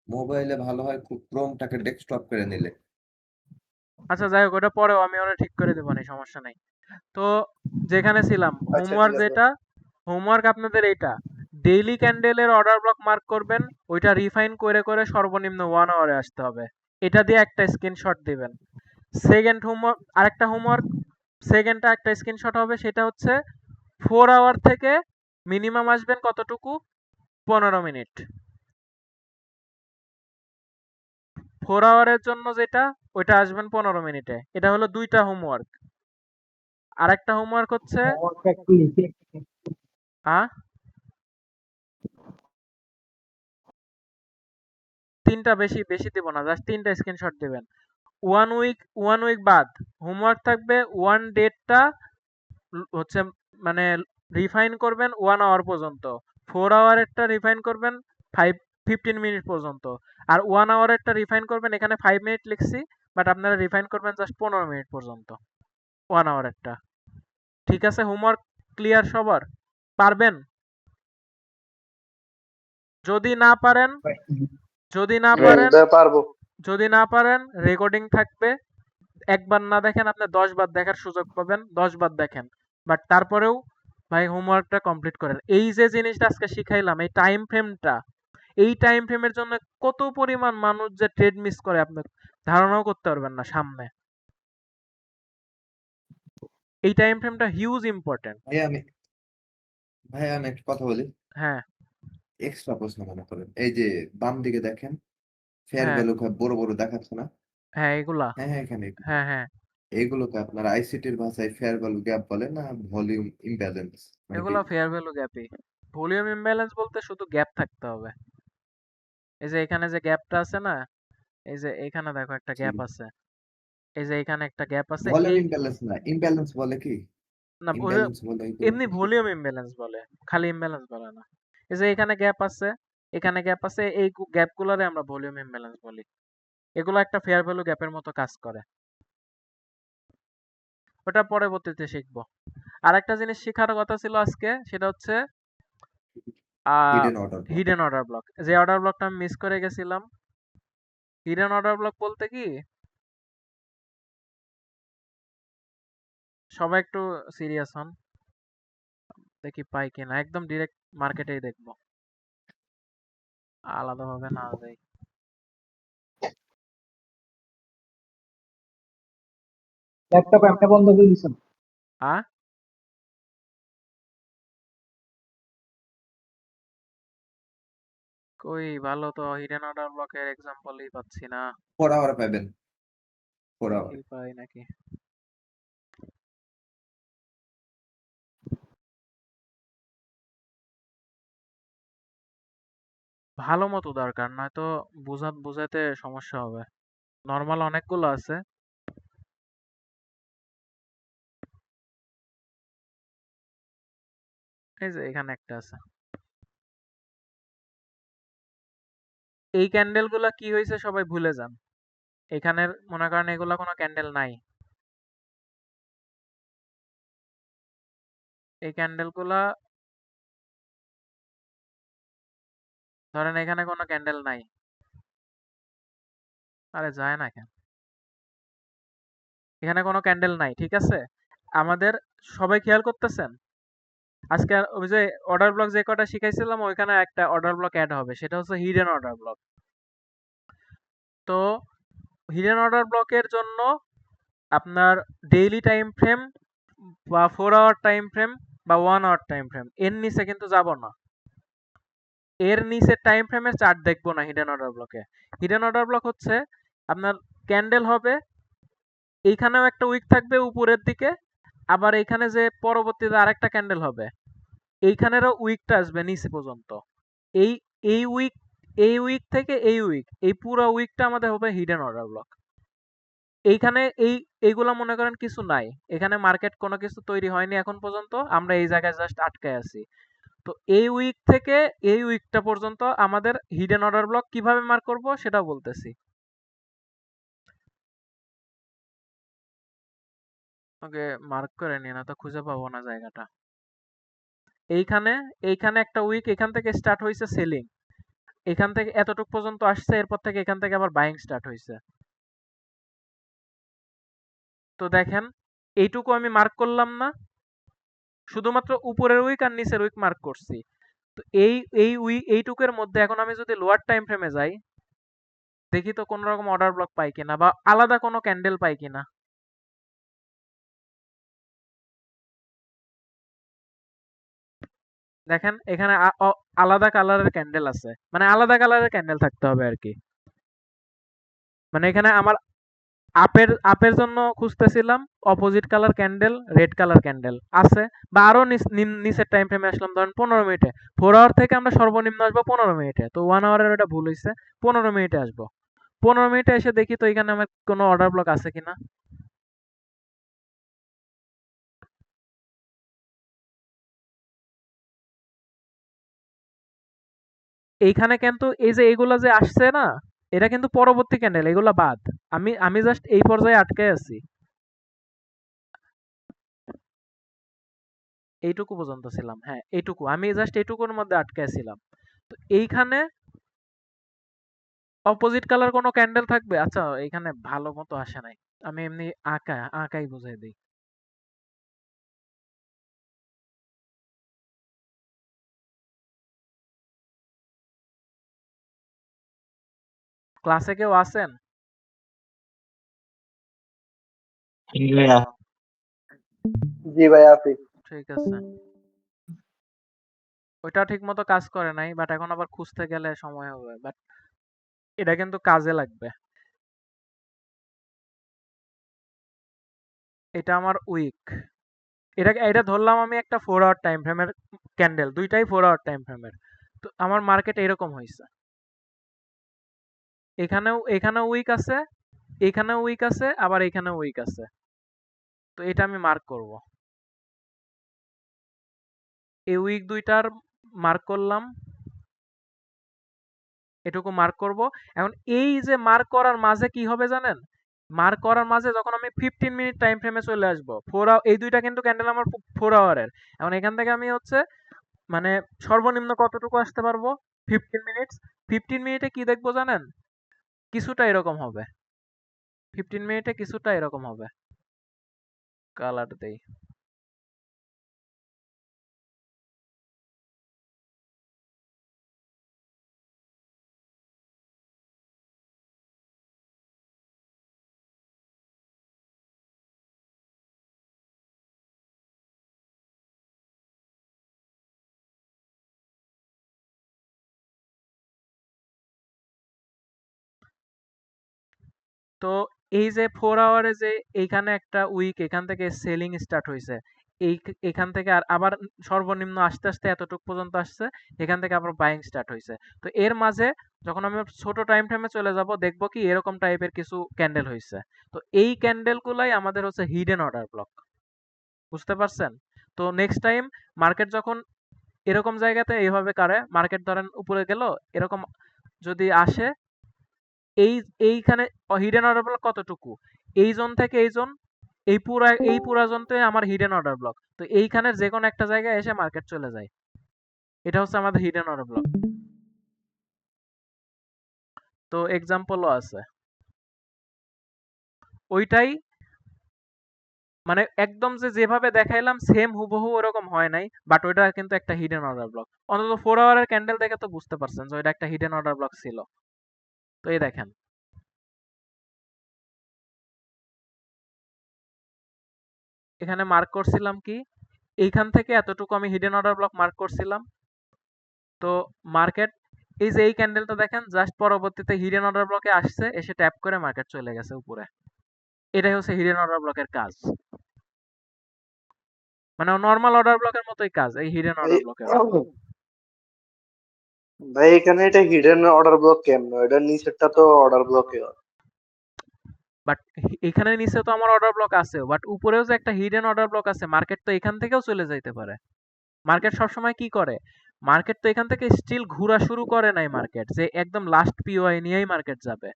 মোবাইলে ভালো হয় খুব ক্রোমটাকে ডেস্কটপ করে নিলে। আচ্ছা, যাই হোক, ওটা পরেও আমি ওরা ঠিক করে দেবনি, সমস্যা নাই। তো যেখানে ছিলাম, আচ্ছা ঠিক আছে। হোমওয়ার্ক আপনাদের এইটা, ডেইলি ক্যান্ডেলের অর্ডার ব্লক মার্ক করবেন, ওইটা রিফাইন করে করে সর্বনিম্ন 1 আওয়ারে আসতে হবে। এটা দিয়ে একটা স্ক্রিনশট দিবেন। আরেকটা হোমওয়ার্ক, সেকেন্ডটা একটা স্ক্রিনশট হবে, সেটা হচ্ছে 4 আওয়ার থেকে মিনিমাম আসবেন কতটুকু, 15 মিনিট। 4 আওয়ারের জন্য যেটা, ওইটা আসবেন 15 মিনিটে। এটা হলো 2টা হোমওয়ার্ক। আরেকটা হোমওয়ার্ক হচ্ছে হোমওয়ার্কটা একটু লিখে আ 3টা, বেশি বেশি দিব না, জাস্ট 3টা স্ক্রিনশট দিবেন। 1 উইক বাদ হোমওয়ার্ক থাকবে, 1 ডেটটা হচ্ছে মানে রিফাইন করবেন 1 আওয়ার পর্যন্ত, 4 আওয়ারেরটা রিফাইন করবেন 15 মিনিট পর্যন্ত, আর 1 আওয়ারেরটা রিফাইন করবেন, এখানে 5 মিনিট লিখছি, বাট আপনারা রিফাইন করবেন জাস্ট 15 মিনিট পর্যন্ত 1 আওয়ারেরটা। ঠিক আছে? হোমওয়ার্ক ক্লিয়ার সবার? পারবেন? যদি না পারেন যদি না পারেন পারবো। যদি না পারেন রেকর্ডিং থাকবে, একবার না দেখেন আপনি 10 বার দেখার সুযোগ পাবেন, 10 বার দেখেন, বাট তারপরেও ভাই হোমওয়ার্কটা কমপ্লিট করেন। এই যে জিনিসটা আজকে শিখাইলাম, এই টাইম ফ্রেমের জন্য কত পরিমাণ মানুষ যে ট্রেড মিস করে আপনি ধারণাও করতে পারবেন না সামনে। এই টাইম ফ্রেমটা হিউজ ইম্পর্টেন্ট। ভাইয়া আমি একটা কথা বলি, হ্যাঁ, এক্সট্রা প্রশ্ন মনে করেন, এই যে বাম দিকে দেখেন ফেয়ার হ্যাঁ, ভ্যালু বড় বড় দেখাচ্ছে না? হ্যাঁ, এগুলা, হ্যাঁ হ্যাঁ, এখানে হ্যাঁ, হ্যাঁ, এইগুলোকে আপনার আইসিটির ভাষায় ফেয়ার ভ্যালু গ্যাপ বলে না ভলিউম ইমব্যালেন্স নাকি? এগুলা ফেয়ার ভ্যালু গ্যাপই। ভলিউম ইমব্যালেন্স বলতে শুধু গ্যাপ থাকতে হবে। এই যে এখানে যে গ্যাপটা আছে না, এই যে এখানে দেখো একটা জি, গ্যাপ আছে, এই যে এখানে একটা গ্যাপ আছে, ভলিউম এই ইমব্যালেন্স না, ইমব্যালেন্স বলে কি? না ইমব্যালেন্স বলে এমনি এগুলোকে কি? ভলিউম ইমব্যালেন্স বলে, খালি ইমব্যালেন্স বলে না। এই যে এখানে গ্যাপ আছে, এখানে গ্যাপ আছে, এই গ্যাপগুলোরে আমরা ভলিউম ইমব্যালেন্স বলি। এগুলো একটা ফেয়ার ভ্যালু গ্যাপের মতো কাজ করে। ওটা পরবর্তীতে শিখবো। আর একটা জিনিস শেখার কথা ছিল আজকে, সেটা হচ্ছে hidden order block. Hidden order block. যে অর্ডার ব্লকটা আমি মিস করে গেছিলাম, হিডেন অর্ডার ব্লক বলতে কি, সবাই একটু সিরিয়াস হন। দেখি পাই কিনা, একদম ডিরেক্ট মার্কেটেই দেখবো, আলাদাভাবে না যাই। ল্যাপটপ এমনি বন্ধ করে দিছেন? আ কই ভালো তো হিডেন অর্ডার ব্লকের এক্সাম্পলই পাচ্ছি না। 4 আওয়ার পাবেন, 4 আওয়ার। দেখি পাই নাকি। ভালো মতো দরকার, নয়তো বুঝাতে সমস্যা হবে। নর্মাল অনেকগুলো আছে। এই যে এখানে একটা আছে। এই ক্যান্ডেল গুলা কি হয়েছে সবাই ভুলে যান। এখানের মনে করেন এগুলা কোনো ক্যান্ডেল নাই। এই ক্যান্ডেল গুলা ধরেন এখানে কোনো ক্যান্ডেল নাই। আরে যায় না কেন? এখানে কোনো ক্যান্ডেল নাই, ঠিক আছে? আমাদের সবাই খেয়াল করতেছেন? আজকে ওই যে অর্ডার ব্লক যে কটা শিখাইছিলাম ওইখানে একটা অর্ডার ব্লক অ্যাড হবে, সেটা হচ্ছে হিডেন অর্ডার ব্লক। তো হিডেন অর্ডার ব্লকের জন্য আপনার ডেইলি টাইম ফ্রেম বা 4 আওয়ার টাইম ফ্রেম বা 1 আওয়ার টাইম ফ্রেম এর নিচে কিন্তু যাব না। এর নিচে টাইম ফ্রেমের চার্ট দেখবো না হিডেন অর্ডার ব্লকে। হিডেন অর্ডার ব্লক হচ্ছে আপনার ক্যান্ডেল হবে, এইখানেও একটা উইক থাকবে উপরের দিকে, আবার এইখানে যে পরবর্তীতে আরেকটা ক্যান্ডেল হবে এইখানেরও উইকটা আসবে নিচে পর্যন্ত। এই এই উইক এই উইক থেকে এই উইক এই পুরো উইকটা আমাদের হবে হিডেন অর্ডার ব্লক। এইখানে এইগুলা মনে করেন কিছু নাই, এখানে মার্কেট কোনো কিছু তৈরি হয়নি এখন পর্যন্ত, আমরা এই জায়গায় জাস্ট আটকায় আছি। তো এই উইক থেকে এই উইকটা পর্যন্ত আমাদের হিডেন অর্ডার ব্লক কিভাবে মার্ক করব সেটা বলতেছি। ওকে, মার্ক করে নিয়ে না তো খুঁজে পাবো না জায়গাটা। এইখানে এইখানে একটা উইক এখান থেকে স্টার্ট হয়েছে সেলিং, এখান থেকে এতটুক পর্যন্ত আসছে, এরপর থেকে এখান থেকে আবার বাইং স্টার্ট হয়েছে। তো দেখেন এইটুকু আমি মার্ক করলাম না, শুধুমাত্র উপরের উইক আর নিচের উইক মার্ক করছি। তো এইটুকের মধ্যে এখন আমি যদি লোয়ার টাইম ফ্রেমে যাই, দেখি তো কোনো রকম অর্ডার ব্লক পাই কিনা বা আলাদা কোনো ক্যান্ডেল পাই কিনা। দেখেন এখানে আলাদা কালারের ক্যান্ডেল আছে, মানে আলাদা কালারের ক্যান্ডেল থাকতে হবে আর কি। মানে এখানে আমার আপের জন্য খুঁজতেছিলাম, opposite colour candle, red colour candle আছে, বা আরো নিচের টাইম ফ্রেমে আসলাম ধরেন 15 মিনিটে। 4 আওয়ার থেকে আমরা সর্বনিম্ন আসবো 15 মিনিটে, তো 1 আওয়ারের ওটা ভুল হয়েছে, 15 মিনিটে আসবো। 15 মিনিটে এসে দেখি তো এখানে আমার কোনো অর্ডার ব্লক আছে কিনা। এইখানে কিন্তু এই যে এইগুলা যে আসছে না, এটা কিন্তু পরবর্তী ক্যান্ডেল, এগুলা বাদ। আমি আমি জাস্ট এই পর্যায়ে আটকে আছি, এইটুকু পর্যন্ত ছিলাম। হ্যাঁ এইটুকু, আমি জাস্ট এইটুকুর মধ্যে আটকে ছিলাম। তো এইখানে অপোজিট কালার কোনো ক্যান্ডেল থাকবে? আচ্ছা এখানে ভালো মতো আসে নাই, আমি এমনি আঁকাই বুঝাই দিই। ক্লাসে কেউ আছেন? জি ভাই আছি। ঠিক আছে, ওইটা ঠিক মতো কাজ করে নাই, বাট এখন আবার খুঁজতে গেলে সময় হবে, বাট এটা কিন্তু কাজে লাগবে। এটা আমার উইক, এটা ধরলাম আমি একটা 4 আওয়ার টাইম ফ্রেমের ক্যান্ডেল, দুইটাই 4 আওয়ার টাইম ফ্রেমের। তো আমার মার্কেট এরকম হয়েছে, এখানেও উইক আছে, এখানেও উইক আছে, আবার এখানেও উইক আছে। তো এটা আমি মার্ক করব, এই উইক দুইটার মার্ক করলাম, এটুকু মার্ক করব। এখন এই যে মার্ক করার মাঝে কি হবে জানেন? মার্ক করার মাঝে যখন আমি 15 মিনিট টাইম ফ্রেমে চলে আসবো, এই দুইটা কিন্তু ক্যান্ডেল আমার 4 আওয়ারের। এখন এখান থেকে আমি হচ্ছে মানে সর্বনিম্ন কতটুকু আসতে পারবো? 15 মিনিটস। 15 মিনিটে কি দেখবো জানেন? কিছুটা এরকম হবে। 15 মিনিটে কিছুটা এরকম হবে। কালার দেই। তো এই যে 4 আওয়ারে যে এইখানে একটা উইক এখান থেকে সেলিং স্টার্ট হয়েছে, এখান থেকে আবার সর্বনিম্ন আস্তে আস্তে এতটুকু পর্যন্ত আসছে, এখান থেকে আবার বাইং স্টার্ট হয়েছে। তো এর মাঝে যখন আমি ছোট টাইম ফ্রেমে চলে যাব, দেখবো কি এরকম টাইপের কিছু ক্যান্ডেল হয়েছে। তো এই ক্যান্ডেল গুলাই আমাদের হচ্ছে হিডেন অর্ডার ব্লক। বুঝতে পারছেন? তো নেক্সট টাইম মার্কেট যখন এরকম জায়গাতে এইভাবে করে, মার্কেট ধরেন উপরে গেল, এরকম যদি আসে, এইখানে হিডেন অর্ডার ব্লক কতটুকু, এই জোন থেকে এই জোন, এই পুরা জোনটাই আমার হিডেন অর্ডার ব্লক। তো এইখানের যে কোনো একটা জায়গায় এসে মার্কেট চলে যায়, এটা হচ্ছে আমাদের হিডেন অর্ডার ব্লক। তো এক্সাম্পলও আছে ওইটাই, মানে একদম যেভাবে দেখাইলাম সেম হুবহু ওরকম হয় নাই, বাট ওইটা কিন্তু একটা হিডেন অর্ডার ব্লক। অন্তত 4 আওয়ারের ক্যান্ডেল দেখে তো বুঝতে পারছেন যে ওইটা একটা হিডেন অর্ডার ব্লক ছিল। তো এই দেখেন, এখানে মার্ক করছিলাম কি, এইখান থেকে এতটুকু আমি হিডেন অর্ডার ব্লক মার্ক করছিলাম। তো মার্কেট এই যে এই ক্যান্ডেলটা দেখেন, জাস্ট পরবর্তীতে হিডেন অর্ডার ব্লকে আসছে, এসে ট্যাপ করে মার্কেট চলে গেছে উপরে। এটাই হচ্ছে হিডেন অর্ডার ব্লকের কাজ, মানে নর্মাল অর্ডার ব্লকের মতোই কাজ এই হিডেন ভাই অর্ডার ব্লকের। ভাই এখানে এটা হিডেন অর্ডার ব্লক কেমন? এটার নিচেরটা তো অর্ডার ব্লকে হয়। বাট এখানে নিচে তো আমার অর্ডার ব্লক আছে, বাট উপরেও যে একটা হিডেন অর্ডার ব্লক আছে, মার্কেট তো এখান থেকেও চলে যাইতে পারে। মার্কেট সবসময় কি করে, মার্কেট তো এখান থেকে স্টিল ঘোরা শুরু করে নাই, মার্কেট যে একদম লাস্ট পিওআই নিয়েই মার্কেট যাবে।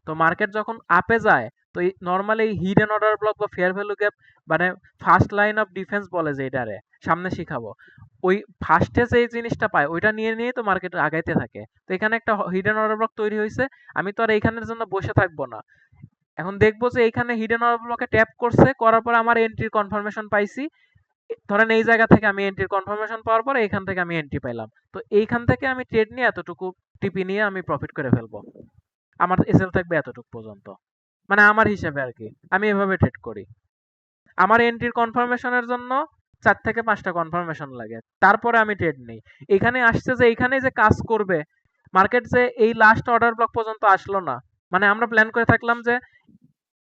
তো মার্কেট যখন আপে যায়, তো এই নর্মালি এই হিডেন অর্ডার ব্লক বা ফেয়ার ভ্যালু গ্যাপ, মানে ফার্স্ট লাইন অফ ডিফেন্স বলে যে এটারে, সামনে শিখাবো, ওই ফার্স্টে যে জিনিসটা পায় ওইটা নিয়ে নিয়ে তো মার্কেট আগাইতে থাকে। তো এখানে একটা হিডেন অর্ডার ব্লক তৈরি হয়েছে, আমি তো আর এইখানের জন্য বসে থাকবো না। এখন দেখবো যে এইখানে হিডেন অর্ডার ব্লকে ট্যাপ করছে, করার পর আমার এন্ট্রির কনফার্মেশন পাইছি। ধরেন এই জায়গা থেকে আমি এন্ট্রির কনফার্মেশন পাওয়ার পরে এইখান থেকে আমি এন্ট্রি পাইলাম। তো এইখান থেকে আমি ট্রেড নিয়ে এতটুকু টিপি নিয়ে আমি প্রফিট করে ফেলবো। আমার এসএল থাকবে এতটুকু পর্যন্ত, মানে আমার হিসেবে আর কি, আমি এভাবে ট্রেড করি। আমার এন্ট্রির কনফার্মেশনের জন্য 4 থেকে 5টা কনফার্মেশন লাগে, তারপরে আমি ট্রেড নেই। এখানে আসছে যে এইখানে যে কাজ করবে মার্কেট, যে এই লাস্ট অর্ডার ব্লক পর্যন্ত আসলো না, মানে আমরা প্ল্যান করে থাকলাম যে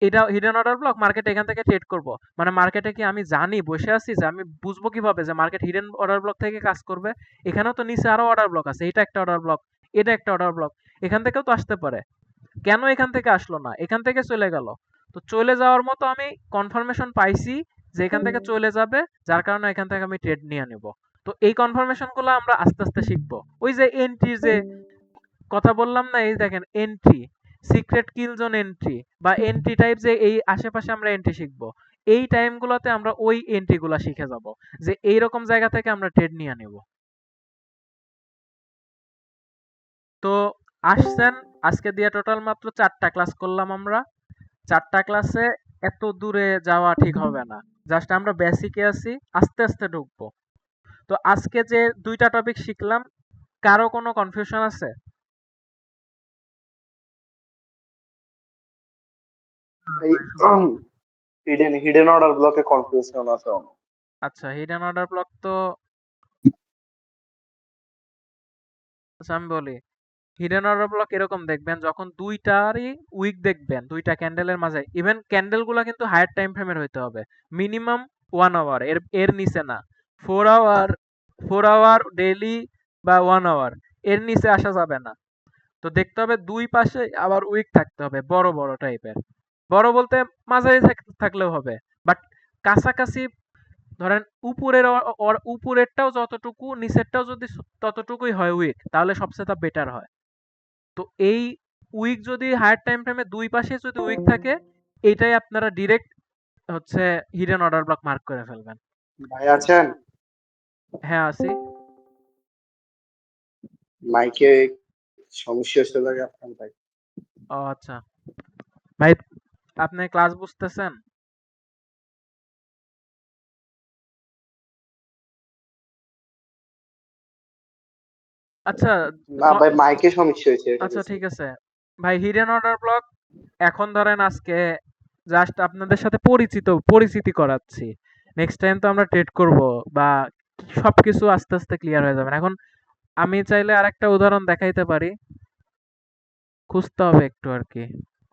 এটা হিডেন অর্ডার ব্লক, মার্কেট এখান থেকে ট্রেড করব। মানে মার্কেটে কি আমি জানি বসে আছি যে আমি বুঝবো কিভাবে যে মার্কেট হিডেন অর্ডার ব্লক থেকে কাজ করবে? এখানেও তো নিচে আরো অর্ডার ব্লক আছে, এটা একটা অর্ডার ব্লক, এটা একটা অর্ডার ব্লক, এখান থেকেও তো আসতে পারে। কেন এখান থেকে আসলো না, এখান থেকে চলে গেল। তো চলে যাওয়ার মতো আমি কনফার্মেশন পাইছি যে এখান থেকে চলে যাবে, যার কারণে এখান থেকে আমি ট্রেড নিয়ে নেব। তো এই কনফার্মেশন গুলো আমরা আস্তে আস্তে শিখবো। ওই যে এন্ট্রি যে কথা বললাম না, এই দেখেন এন্ট্রি, সিক্রেট কিল জোন এন্ট্রি বা এন্ট্রি টাইপ, যে এই আশেপাশে আমরা এন্ট্রি শিখবো। এই টাইমগুলোতে আমরা ওই এন্ট্রি গুলা শিখে যাব, যে এইরকম জায়গা থেকে আমরা ট্রেড নিয়ে নেব। তো আসছেন, আজকে দিয়ে টোটাল মাত্র 4টা ক্লাস করলাম আমরা। 4টা ক্লাসে এত দূরে যাওয়া ঠিক হবে না, জাস্ট আমরা বেসিকে আছি, আস্তে আস্তে ঢুকবো। তো আজকে যে 2টা টপিক শিখলাম, কারো কোনো কনফিউশন আছে? এই হিডেন অর্ডার ব্লকে কনফিউশন আছে আমার। আচ্ছা, হিডেন অর্ডার ব্লক তো, আচ্ছা আমি বলি, হিডেন অর্ডার ব্লক এরকম দেখবেন, যখন দুইটারই উইক দেখবেন, দুইটা ক্যান্ডেলের মাঝে, ইভেন ক্যান্ডেল গুলা কিন্তু হায়ার টাইম ফ্রেমের হইতে হবে, মিনিমাম 1 আওয়ার, এর এর নিচে না। 4 আওয়ার, 4 আওয়ার ডেইলি বা 1 আওয়ার, এর নিচে আসা যাবে না। তো দেখতে হবে দুই পাশে আবার উইক থাকতে হবে, বড় বড় টাইপের। বড় বলতে মাঝারি থাকলেও হবে, বাট কাছাকাছি, ধরেন উপরেরটাও যতটুকু, নিচেরটাও যদি ততটুকুই হয় উইক, তাহলে সবচেয়ে বেটার হয়। তো এই উইক যদি হায়ার টাইম ফ্রেমে দুই পাশে যদি উইক থাকে, এইটাই আপনারা ডিরেক্ট হচ্ছে হিডেন অর্ডার ব্লক মার্ক করে ফেলবেন। ভাই আছেন? হ্যাঁ আছি। মাইকে সমস্যা হচ্ছে লাগে আপনার ভাই। ও আচ্ছা ভাই, আপনি ক্লাস বুঝতেছেন? আচ্ছা না ভাই মাইকে সমস্যা হয়েছে এটা আচ্ছা বলছি। ঠিক আছে ভাই, হিডেন অর্ডার ব্লক এখন ধরেন আজকে জাস্ট আপনাদের সাথে পরিচিতি করাচ্ছি। নেক্সট টাইম তো আমরা ট্রেড করব, বা সবকিছু আস্তে আস্তে ক্লিয়ার হয়ে যাবে। এখন আমি চাইলে আরেকটা উদাহরণ দেখাইতে পারি, খুঁজতে হবে একটু আর কি,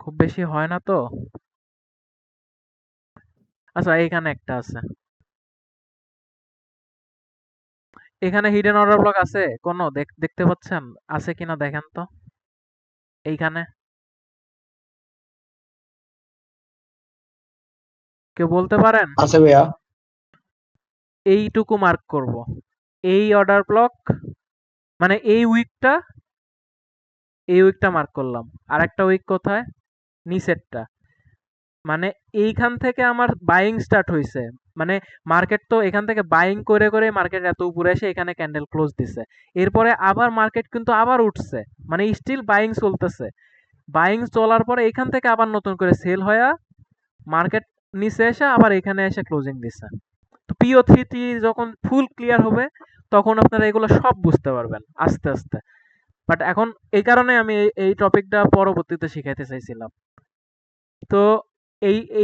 খুব বেশি হয় না তো। আচ্ছা, এইখানে একটা আছে। এখানে হিডেন অর্ডার ব্লক আছে কোনো দেখতে পাচ্ছেন? আছে কিনা দেখেন তো এইখানে। কেউ বলতে পারেন? আছে ভাইয়া। এইটুকু মার্ক করব। এই অর্ডার ব্লক মানে এই উইকটা মার্ক করলাম। আর একটা উইক কোথায়? নিচেরটা। মানে এইখান থেকে আমার বাইং স্টার্ট হইছে। মানে মার্কেট তো এখান থেকে বাইং করে করে মার্কেট এত উপরে এসে এখানে ক্যান্ডেল ক্লোজ দিছে। এরপরে আবার মার্কেট কিন্তু আবার উঠছে। মানে স্টিল বাইং চলতেছে। বাইং চলার পরে এখান থেকে আবার নতুন করে সেল হয়ে মার্কেট নিচে এসে আবার এখানে এসে ক্লোজিং দিছে। তো PO3 যখন ফুল ক্লিয়ার হবে তখন আপনারা এগুলো সব বুঝতে পারবেন আস্তে আস্তে। বাট এখন এই কারণে আমি এই টপিকটা পরবর্তীতে শিখাইতে চাইছিলাম। তো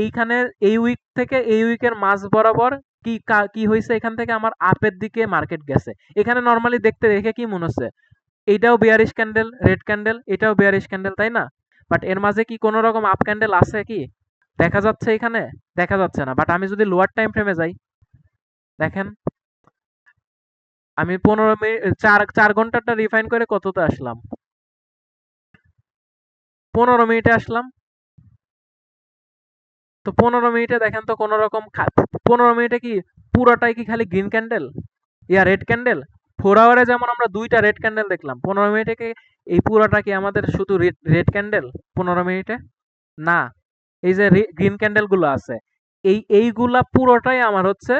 এইখানে এই উইক থেকে এই উইকের মাঝ বরাবর কি হয়েছে, এখান থেকে আমার আপের দিকে মার্কেট গেছে। এখানে নর্মালি দেখতে দেখে কি মনে হচ্ছে এইটাও বিয়ারিশ ক্যান্ডেল, রেড ক্যান্ডেল, এটাও বিয়ারিশ ক্যান্ডেল, তাই না? বাট এর মাঝে কি কোনো রকম আপ ক্যান্ডেল আছে কি দেখা যাচ্ছে? এখানে দেখা যাচ্ছে না। বাট আমি যদি লোয়ার টাইম ফ্রেমে যাই, দেখেন আমি 15 মিনিট 4 ঘন্টাটা রিফাইন করে কততে আসলাম? 15 মিনিটে আসলাম। তো 15 মিনিটে দেখেন তো কোনো রকম 15 মিনিটে কি পুরোটাই কি খালি গ্রিন ক্যান্ডেল ইয়া রেড ক্যান্ডেল? 4 আওয়ারে যেমন আমরা 2টা রেড ক্যান্ডেল দেখলাম, 15 মিনিটে কি এই পুরোটা কি আমাদের শুধু রেড ক্যান্ডেল 15 মিনিটে? না, এই যে গ্রিন ক্যান্ডেল গুলো আছে এইগুলা পুরোটাই আমার হচ্ছে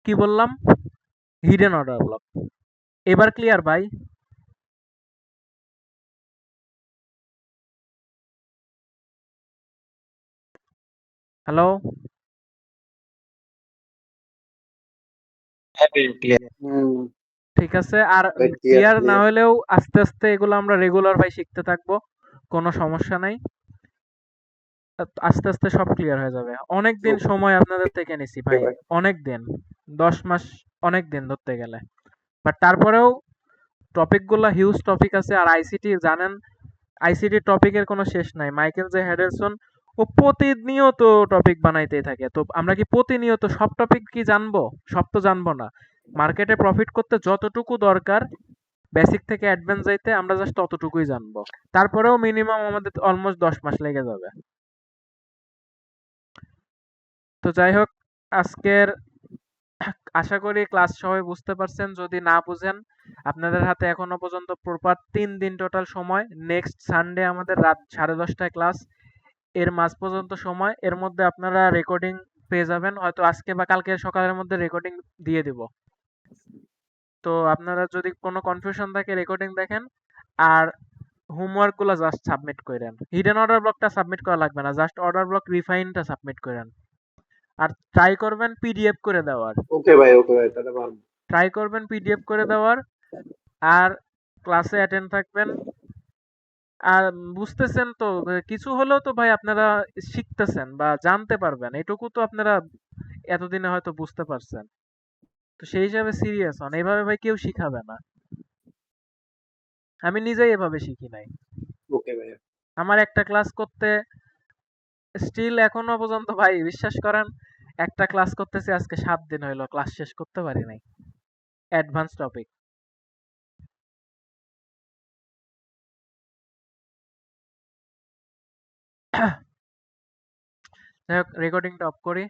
কি বললাম হিডেন অর্ডার ব্লক। এবার ক্লিয়ার ভাই? হ্যালো? হুম, ঠিক আছে। আর ক্লিয়ার ক্লিয়ার না ক্লিয়ার। হলেও আস্তে আস্তে এগুলো আমরা রেগুলার ভাই শিখতে থাকবো, কোনো সমস্যা নাই। আস্তে আস্তে সব ক্লিয়ার হয়ে যাবে। অনেক দিন সময় আপনাদের থেকে নিছি ওকে ভাই, ভাই। অনেক দিন, 10 মাস, অনেক দিন ধরতে গেলে। বাট তারপরেও টপিকগুলো হিউজ টপিক আছে। আর আইসিটি জানেন, আইসিটি টপিকের কোনো শেষ নাই। মাইকেল জে হেডেলসন ও প্রতিনিয়ত টপিক বানাইতেই থাকে। তো আমরা কি প্রতিনিয়ত সব টপিক কি জানবো? সব তো জানবো না। মার্কেটে প্রফিট করতে যতটুকু দরকার বেসিক থেকে অ্যাডভান্স যাইতে আমরা জাস্ট ততটুকুই জানবো। তারপরেও মিনিমাম আমাদের অলমোস্ট 10 মাস লেগে যাবে। তো যাই হোক, আজকের আশা করি ক্লাস সবাই বুঝতে পারছেন। যদি না বুঝেন, আপনাদের হাতে এখনো পর্যন্ত প্রপার 3 দিন টোটাল সময়। নেক্সট সানডে আমাদের রাত 10:30টায় ক্লাস। এর মাঝ পর্যন্ত সময়, এর মধ্যে আপনারা রেকর্ডিং পেয়ে যাবেন। হয়তো আজকে বা কালকে সকালের মধ্যে রেকর্ডিং দিয়ে দিব। তো আপনারা যদি কোনো কনফিউশন থাকে রেকর্ডিং দেখেন। আর হোমওয়ার্ক গুলো জাস্ট সাবমিট করেন। হিডেন অর্ডার ব্লকটা সাবমিট করা লাগবে না, জাস্ট অর্ডার ব্লক রিফাইনটা সাবমিট করেন। আর ট্রাই করবেন পিডিএফ করে দেওয়ার। ওকে ভাই, তাহলে পারবো। ট্রাই করবেন পিডিএফ করে দেওয়ার। আর ক্লাসে অ্যাটেন্ড থাকবেন। আর বুঝতেছেন তো, কিছু হলেও তো ভাই আপনারা শিখতেছেন বা জানতে পারবেন, এটুকু তো আপনারা এতদিনে হয়তো বুঝতে পারছেন। তো সেই হিসাবে সিরিয়াস হন, এভাবে ভাই কেউ শিখাবে না। আমি নিজেই এভাবে শিখি নাই। ওকে ভাই। আমার একটা ক্লাস করতে স্টিল এখনো পর্যন্ত ভাই বিশ্বাস করেন, একটা ক্লাস করতেছি আজকে 7 দিন হইলো, ক্লাস শেষ করতে পারি নাই। Advance topic. যাই হোক, রেকর্ডিংটা অফ করি।